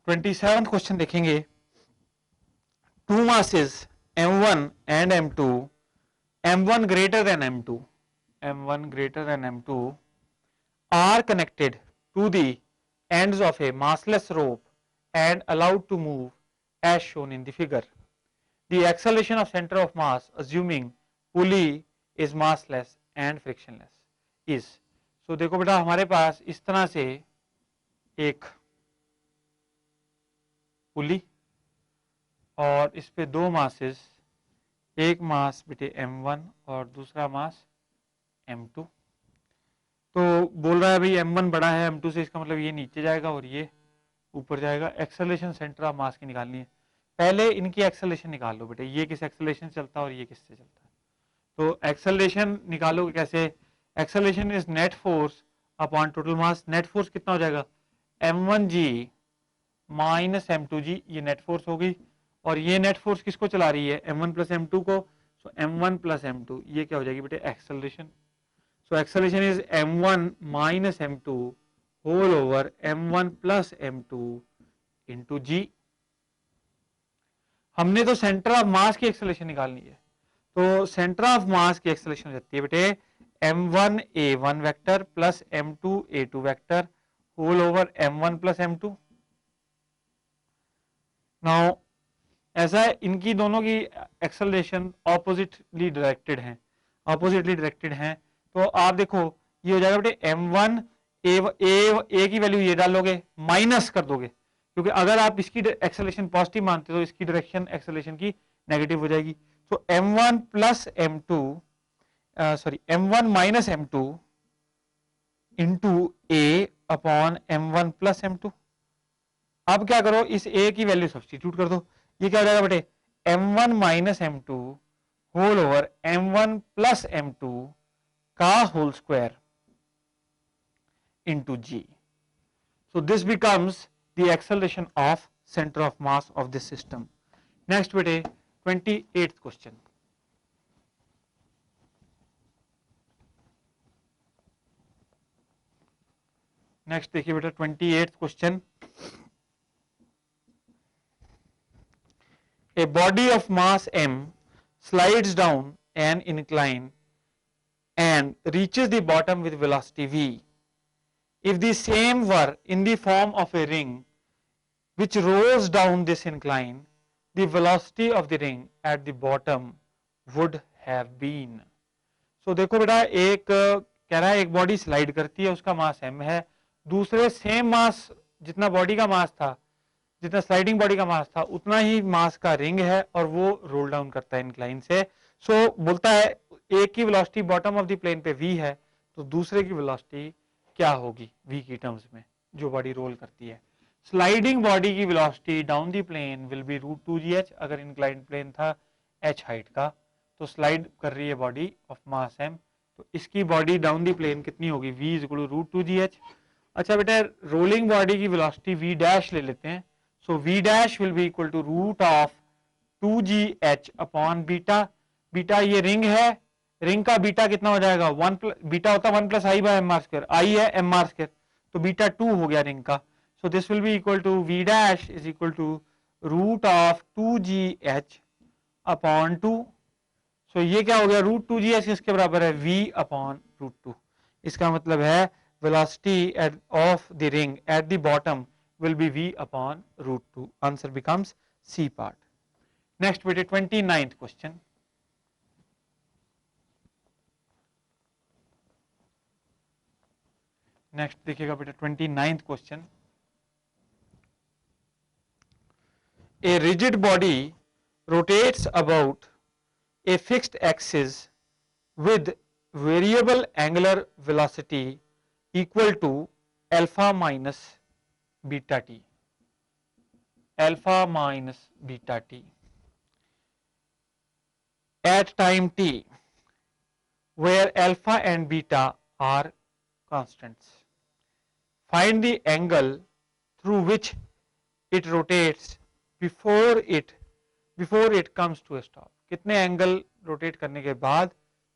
Question देखेंगे, two masses m1 and m2, m1 greater than m2 are connected to the ends of a massless rope and allowed to move as shown in the figure. The acceleration of center of mass assuming pulley is massless and frictionless is. So देखो बेटा हमारे पास इस तरह से एक पुली और इस पे दो मासेस, एक मास बेटे m1 और दूसरा मास m2। तो बोल रहा है भाई m1 बड़ा है m2 से, इसका मतलब ये नीचे जाएगा और ये ऊपर जाएगा। एक्सेलरेशन सेंटर ऑफ मास की निकालनी है, पहले इनकी एक्सेलरेशन निकाल लो बेटे, ये किस एक्सेलरेशन चलता है और ये किससे चलता है। तो एक्सेलरेशन निकालोगे कैसे, acceleration is net force upon total mass. Net force कितना हो जाएगा, m1g माइनस m2g, ये नेट फोर्स हो गई, और ये नेट फोर्स किसको चला रही है, m1 प्लस m2 को, सो m1 प्लस m2, ये क्या हो जाएगी बेटे acceleration. So acceleration is m1 minus m2 whole over m1 plus m2 into g। हमने तो सेंटर ऑफ मास की एक्सेलरेशन निकालनी है, तो सेंटर ऑफ मास की एक्सेलरेशन हो जाती है बेटे m1 a1 vector plus m2 a2 vector whole over m1 plus m2। Now ऐसा है, इनकी दोनों की एक्सेलरेशन ऑपोजिटली डायरेक्टेड है। ऑपोजिटली डायरेक्टेड हैं, तो आप देखो ये हो जाएगा बेटे m1 ए की वैल्यू ये डालोगे, माइनस कर दोगे, क्योंकि अगर आप इसकी एक्सेलरेशन पॉजिटिव मानते हो तो इसकी डायरेक्शन एक्सेलरेशन की नेगेटिव हो जाएगी। तो m1 plus m2 sorry m1 minus m2 into A upon m1 plus m2। अब क्या करो, इस a की वैल्यू सब्स्टिट्यूट कर दो, ये क्या हो जाएगा बेटे m1 minus m2 whole over m1 plus m2 का whole square into g. So this becomes the acceleration of center of mass of this system. Next bete 28th question. Next देखिए बेटा 28th question. A body of mass m slides down an incline and reaches the bottom with velocity v. If the same were in the form of a ring which rolls down this incline, the velocity of the ring at the bottom would have been. So देखो बेटा एक कह रहा है एक body slide करती है, उसका मास m है, दूसरे सेम मास जितना बॉडी का मास था, जितना स्लाइडिंग बॉडी का मास था उतना ही मास का रिंग है और वो रोल डाउन करता है इंक्लाइन से। सो बोलता है एक की velocity bottom of the plane पे v है, तो दूसरे की वेलोसिटी क्या होगी v की टर्म्स में जो बॉडी रोल करती है। स्लाइडिंग बॉडी की velocity down the plane will be √2gh, अगर इंक्लाइंड प्लेन था h हाइट का, तो स्लाइड कर रही है बॉडी ऑफ मास m, तो इसकी बॉडी डाउन दी प्लेन कितनी होगी v is equal to √2gh। अच्छा बेटा रोलिंग बॉडी की वेलोसिटी v डैश ले लेते हैं, so v dash will be equal to root of 2gh upon beta. Beta ये रिंग है, रिंग का बीटा कितना हो जाएगा बीटा होता है 1 plus I by M R square, I है एम आर स्क्वायर, तो बीटा 2 हो गया रिंग का। So this will be equal to v dash is equal to root of 2gh upon 2। सो ये क्या हो गया √2gh किसके बराबर है v अपॉन √2। इसका मतलब है velocity of the ring at the bottom will be v upon √2. Answer becomes C part. Next बेटे 29th question. Next देखिएगा बेटे 29th question. A rigid body rotates about a fixed axis with variable angular velocity equal to alpha minus beta t, alpha minus beta t at time t where alpha and beta are constants. Find the angle through which it rotates before it comes to a stop. कितने angle rotate करने के बाद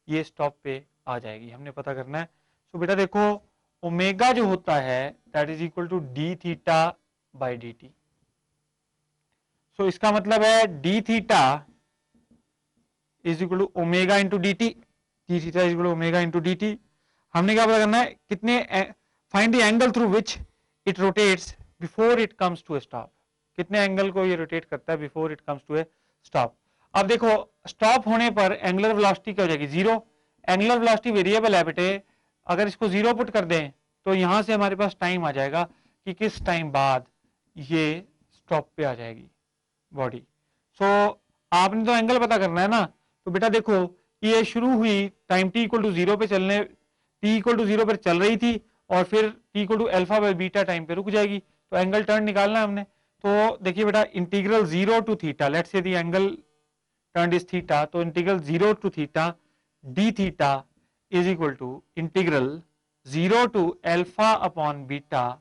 ये stop पे आ जाएगी, हमने पता करना है। सो बेटा देखो ओमेगा जो होता है that is equal to d theta by d t. So इसका मतलब है d theta is equal to omega into d t, d theta is equal to omega into d t. हमने क्या पता करना है, कितने find the angle through which it rotates before it comes to a stop, कितने angle को ये rotate करता है before it comes to a stop. अब देखो स्टॉप होने पर एंगुलर वेलोसिटी क्या हो जाएगी, जीरो। एंगुलर वेलोसिटी वेरिएबल है बेटे, अगर इसको जीरो पुट कर दें तो यहां से हमारे पास टाइम आ जाएगा कि किस टाइम बाद ये स्टॉप पे आ जाएगी बॉडी। सो आपने तो एंगल पता करना है ना, तो बेटा देखो ये शुरू हुई time t equal to zero पे चलने, t इक्वल टू जीरो पर चल रही थी और फिर t equal to alpha by beta time पे रुक जाएगी, तो एंगल टर्न निकालना है हमने। तो देखिए बेटा integral 0 to theta, let's say the angle turn is theta, तो integral 0 to theta d theta is equal to integral 0 to alpha upon beta,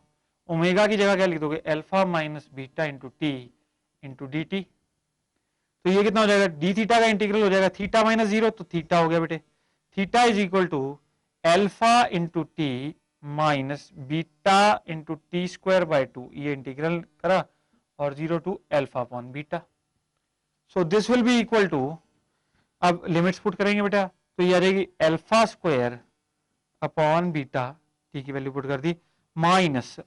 omega की जगह क्या लिख दोगे alpha minus beta into t into d t. तो ये कितना हो जाएगा, डी थीटा का इंटीग्रल हो जाएगा थीटा माइनस जीरो, तो थीटा हो गया बेटे, theta is equal to alpha into t minus beta into t square by 2, ये इंटीग्रल करा और 0 to alpha upon beta. So this will be equal to, अब लिमिट्स पुट करेंगे बेटा, तो ये आ जाएगी alpha square upon beta, t की वैल्यू पुट कर दी, minus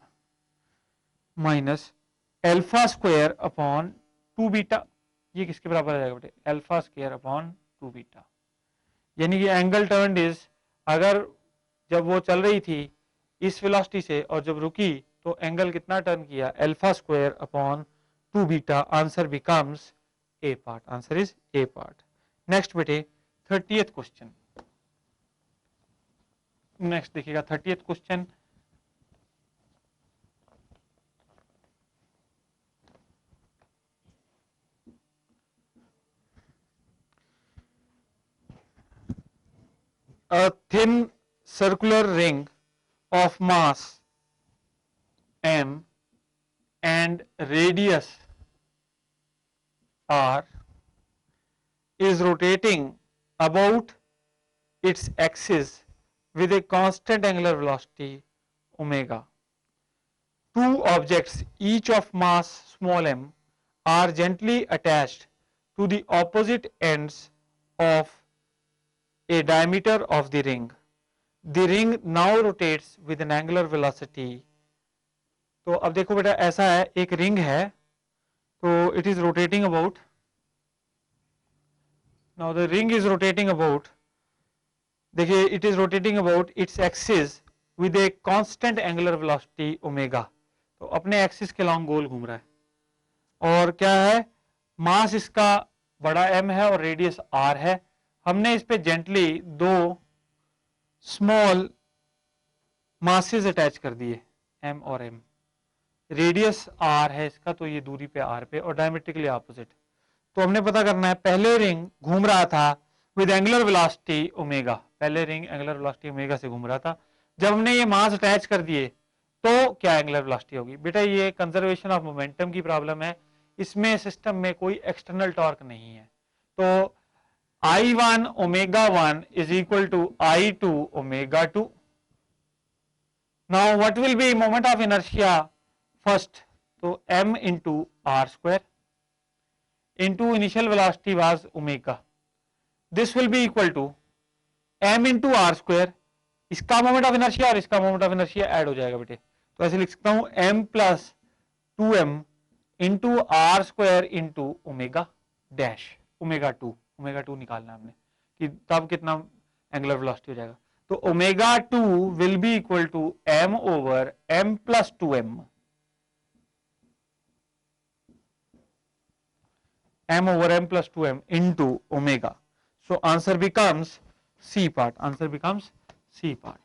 alpha square upon 2 beta, ये किसके बराबर आ जाएगा बेटे अल्फा स्क्वायर अपॉन 2 बीटा। यानी कि एंगल टर्न इज, अगर जब वो चल रही थी इस वेलोसिटी से और जब रुकी तो एंगल कितना टर्न किया, alpha square upon 2 beta. Answer becomes A part, answer is a part. Next बेटे 30th क्वेश्चन, नेक्स्ट देखिएगा 30th question. A thin circular ring of mass m and radius r is rotating about its axis with a constant angular velocity omega. Two objects, each of mass small m, are gently attached to the opposite ends of a diameter of the ring. The ring now rotates with an angular velocity. तो अब देखो बेटा ऐसा है, एक ring है तो it is rotating about, now the ring is rotating about, देखिए it is rotating about its axis with a constant angular velocity omega. तो अपने एक्सिस के लॉन्ग गोल घूम रहा है और क्या है, मास इसका बड़ा m है और रेडियस r है। हमने इस पे जेंटली दो स्मॉल मासेस अटैच कर दिए m और m, रेडियस r है इसका तो ये दूरी पे r पे और डायमेट्रिकली ऑपोजिट। तो हमने पता करना है, पहले रिंग घूम रहा था विद एंगुलर वेलोसिटी ओमेगा, पहले रिंग एंगुलर वेलोसिटी ओमेगा से घूम रहा था, जब हमने ये मास अटैच कर दिए तो क्या एंगुलर वेलोसिटी होगी। बेटा ये कंजर्वेशन ऑफ मोमेंटम की प्रॉब्लम है, इसमें सिस्टम में कोई एक्सटर्नल टॉर्क नहीं है। तो I1 omega 1 is equal to I2 omega 2। Now what will be moment of inertia first, तो m into R square into initial velocity was omega, this will be equal to m into R square, इसका moment of inertia और इसका moment of inertia add हो जाएगा बेटे, तो ऐसे लिख सकता हूं m plus 2m into R square into omega dash omega 2 निकालना है हमने कि तब कितना एंगुलर वेलोसिटी हो जाएगा। तो omega 2 will be equal to m over m plus 2m, m over m plus 2m into omega. So answer becomes C part. Answer becomes C part.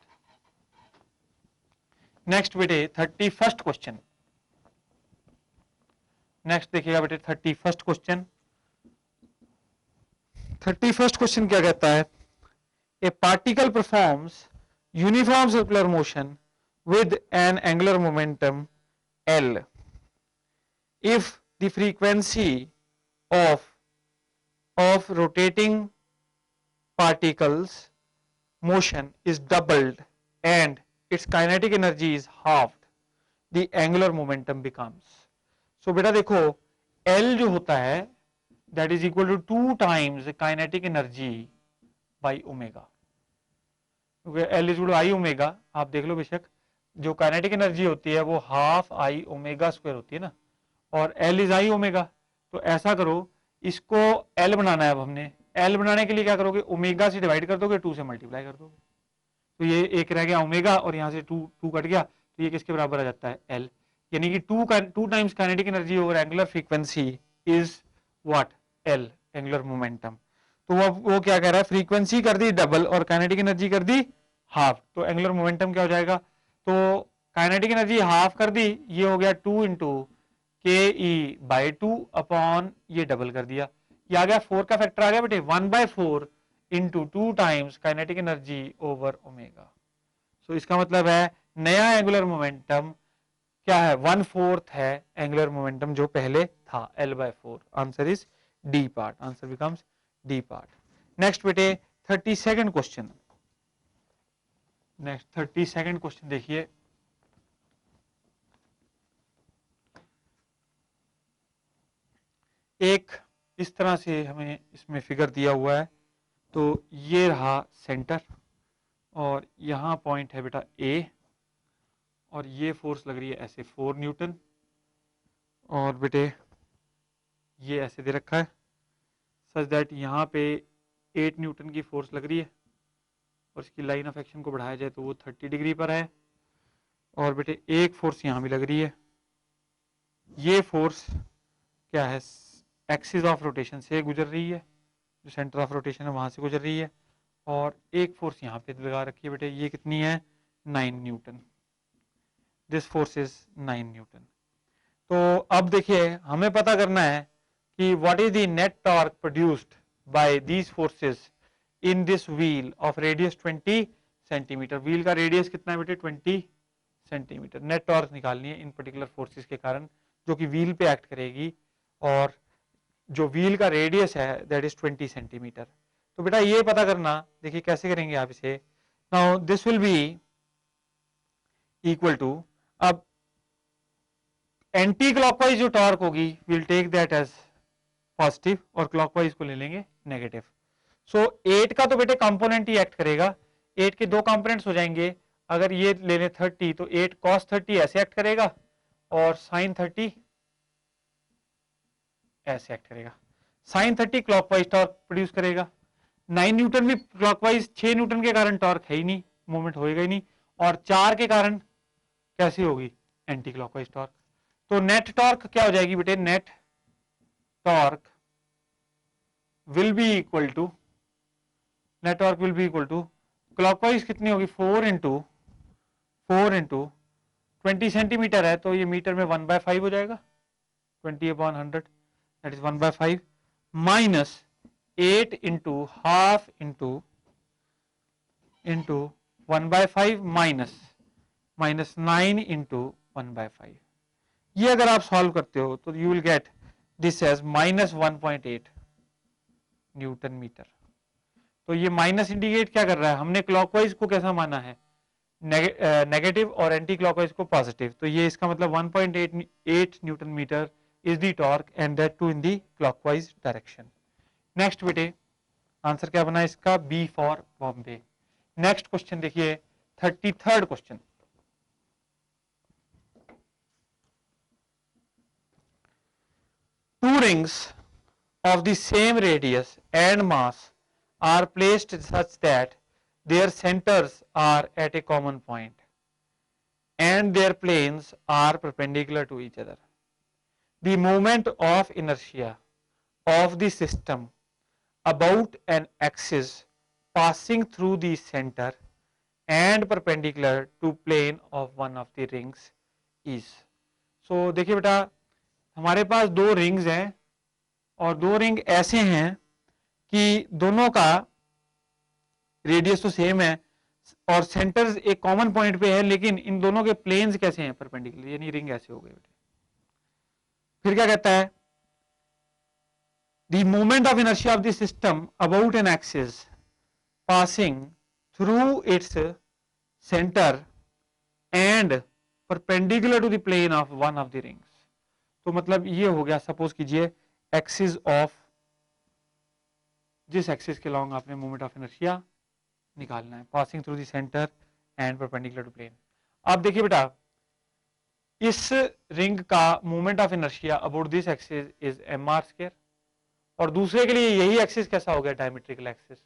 Next बेटे 31st क्वेश्चन, नेक्स्ट देखिएगा बेटे 31st question. 31st question क्या कहता है, ए particle performs uniform circular motion with N angular momentum L if the frequency of rotating particles motion is doubled and its kinetic energy is halved, the angular momentum becomes। so बेटा देखो L जो होता है that is equal to 2 times kinetic energy by omega, क्योंकि L is equal to I omega, आप देख लो बेशक जो काइनेटिक एनर्जी होती है वो हाफ आई ओमेगा स्क्वायर होती है ना, और L इज आई ओमेगा। तो ऐसा करो, इसको L बनाना है, अब हमने L बनाने के लिए क्या करोगे, ओमेगा से डिवाइड कर दोगे, 2 से मल्टीप्लाई कर दोगे, तो ये एक रह गया ओमेगा और यहाँ से 2 कट गया, तो ये किसके बराबर आ जाता है L, यानी कि 2 times kinetic energy over angular frequency is what, L angular momentum. तो वो क्या कह रहा है, फ्रीक्वेंसी कर दी डबल और काइनेटिक एनर्जी कर दी हाफ, तो एंगुलर मोमेंटम क्या हो जाएगा, तो काइनेटिक एनर्जी हाफ कर दी, ये हो गया 2 इंटू के ई बाई 2 अपॉन ये डबल कर दिया, ये आ गया 4 का फैक्टर आ गया बेटे 1/4 into 2 times kinetic energy over omega. So इसका मतलब है नया एंगुलर मोमेंटम क्या है, 1/4 है एंगुलर मोमेंटम जो पहले था L/4। Answer is D part, answer becomes D part. Next बेटे 32nd question, next 32nd question देखिए, एक इस तरह से हमें इसमें फिगर दिया हुआ है, तो ये रहा सेंटर और यहाँ पॉइंट है बेटा A और ये फोर्स लग रही है ऐसे 4 न्यूटन, और बेटे ये ऐसे दे रखा है सच दैट यहाँ पे 8 न्यूटन की फोर्स लग रही है और इसकी लाइन ऑफ एक्शन को बढ़ाया जाए तो वो 30 डिग्री पर है। और बेटे एक फोर्स यहाँ भी लग रही है, ये फोर्स क्या है, एक्सिस ऑफ रोटेशन से गुजर रही है, जो सेंटर ऑफ रोटेशन है वहां से गुजर रही है। और एक फोर्स यहाँ पे लगा रखी है बेटे, ये कितनी है, 9 Newton. This force is 9 Newton. तो अब देखिए हमें पता करना है कि what is the net torque produced by these forces in this wheel of radius 20 centimetre. Wheel का रेडियस कितना है बेटे, 20 सेंटीमीटर। नेट टॉर्क निकालनी है इन पर्टिकुलर फोर्सेस के कारण जो कि व्हील पे एक्ट करेगी, और जो व्हील का रेडियस है दैट इज 20 सेंटीमीटर। तो बेटा ये पता करना, देखिए कैसे करेंगे आप इसे। Now this will be equal to, अब एंटी क्लॉकवाइज जो टॉर्क होगी will take that as positive और क्लॉकवाइज को ले लेंगे नेगेटिव। सो 8 का तो बेटे कंपोनेंट ही एक्ट करेगा, 8 के दो कंपोनेंट्स हो जाएंगे। अगर ये ले लें 30 तो 8 cos 30 ऐसे एक्ट करेगा और sin 30 ऐसे एक्ट करेगा। sin 30 क्लॉकवाइज टॉर्क प्रोड्यूस करेगा। 9 न्यूटन भी क्लॉकवाइज, 6 न्यूटन के कारण टॉर्क है ही नहीं, मूवमेंट होएगा ही नहीं, और 4 के कारण कैसी होगी, एंटी क्लॉकवाइज टॉर्क। तो नेट टॉर्क क्या हो जाएगी बेटे, net torque will be equal to, net torque will be equal to clockwise कितनी होगी, 4 इंटू 20 सेंटीमीटर है तो ये मीटर में 1/5 हो जाएगा, 20/100 that is 1/5 minus 8 into half into 1/5 minus 9 into 1/5। ये अगर आप सॉल्व करते हो तो you will get this as minus 1.8 newton metre. तो ये माइनस इंडिकेट क्या कर रहा है, हमने क्लॉकवाइज को कैसा माना है, नेगेटिव और एंटी क्लॉकवाइज को पॉजिटिव। तो ये इसका मतलब 1.8 newton metre is the torque and that too in the clockwise direction. Next बेटे आंसर क्या बना इसका, B for Bombay. Next question देखिए 33rd क्वेश्चन। Two rings of the same radius and mass are placed such that their centers are at a common point and their planes are perpendicular to each other. The moment of inertia of the system about an axis passing through the center and perpendicular to plane of one of the rings is. So देखिए बेटा हमारे पास दो rings हैं और दो ring ऐसे हैं कि दोनों का रेडियस तो सेम है और सेंटर एक कॉमन पॉइंट पे है, लेकिन इन दोनों के प्लेन्स कैसे हैं, परपेंडिकुलर, यानी रिंग ऐसे हो गए बेटे। फिर क्या कहता है, the moment of inertia of the system about an axis passing through its centre and perpendicular to the plane of one of the rings. तो मतलब ये हो गया, सपोज कीजिए एक्सिस ऑफ, जिस एक्सिस के लॉन्ग आपने मोमेंट ऑफ इनर्शिया निकालना है, passing through the centre and perpendicular to plane. अब देखिए बेटा इस रिंग का moment of inertia about this axis is mr², और दूसरे के लिए यही एक्सिस कैसा हो गया, डायमेट्रिकल एक्सिस।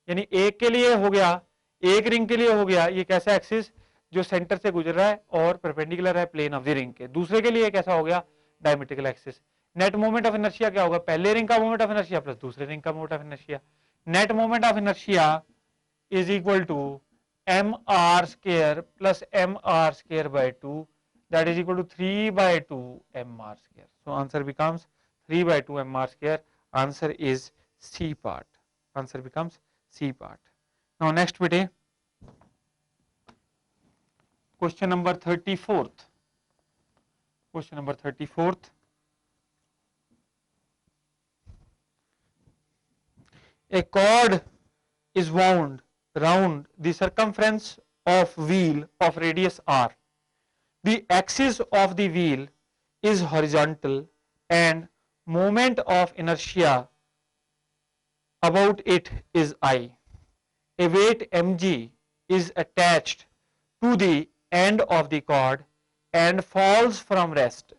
यानी एक के लिए हो गया, एक रिंग के लिए हो गया ये कैसा एक्सिस जो सेंटर से गुजर रहा है और परपेंडिकुलर है प्लेन ऑफ द रिंग के। दूसरे के लिए कैसा हो गया, diametrical axis. Net moment of inertia क्या होगा, पहले रिंग का मोमेंट ऑफ इनर्शिया प्लस दूसरे रिंग का moment of inertia. Net moment of inertia is equal to mr² plus mr²/2 that is equal to 3/2 mr². So answer becomes 3/2 mr². Answer is C part. Answer becomes C part. Now next bit, question number 34th. Question number 34th. A cord is wound round the circumference of wheel of radius r. The axis of the wheel is horizontal and moment of inertia about it is I. A weight mg is attached to the end of the cord and falls from rest.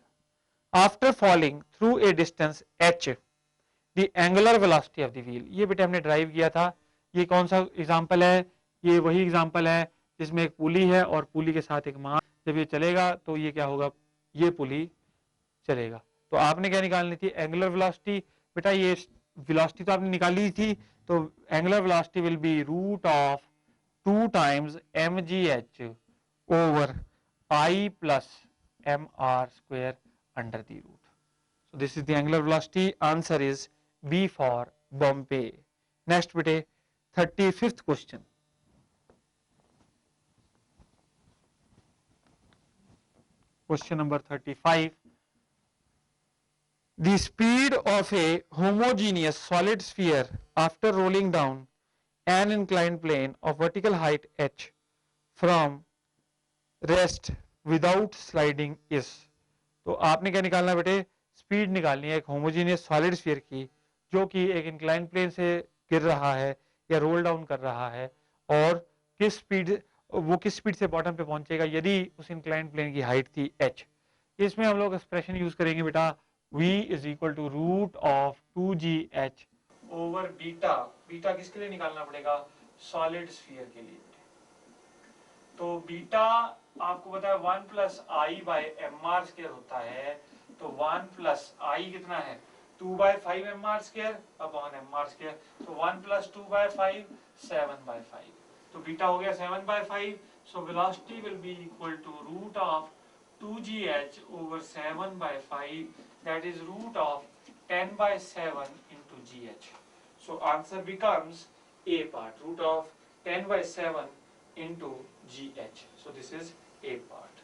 After falling through a distance h, the angular velocity of the wheel. ये बेटे हमने drive किया था। ये कौन सा example है? ये वही एग्जांपल है जिसमें एक पुली है और पुली के साथ एक मास, जब ये चलेगा तो ये क्या होगा, ये पुली चलेगा। तो आपने क्या निकालनी थी? Angular velocity. बेटा ये वेलोसिटी तो आपने निकाली थी, तो angular velocity will be root of 2 times mgh over I plus mr square under the root. So this is the angular velocity. Answer is B for Bombay. Next bete 35th question. Question number 35. The speed of a homogeneous solid sphere after rolling down an inclined plane of vertical height h from rest without sliding is. तो आपने क्या निकालना है बेटे? Speed निकालनी है एक homogeneous solid sphere की जो कि एक इंक्लाइन प्लेन से गिर रहा है या रोल डाउन कर रहा है, और किस स्पीड, वो किस स्पीड से बॉटम पे पहुंचेगा यदि उस इंक्लाइन प्लेन की हाइट थी h। इसमें हम लोग एक्सप्रेशन यूज करेंगे बेटा v is equal to root of 2gh over beta. Beta किसके लिए निकालना पड़ेगा? सॉलिड स्फीयर के लिए। तो बीटा आपको पता है 1 plus I by M R square होता है। तो 1 प्लस आई कितना है? 2 by 5 M R square upon M R square. तो 1 प्लस 2 बाई 5 7 बाई 5। तो बीटा हो गया 7 by 5। So velocity will be equal to root of 2gh over 7 by 5, that is root of 10 by 7 into gh. So answer becomes A part, root of 10 by 7 into gh. So this is A part.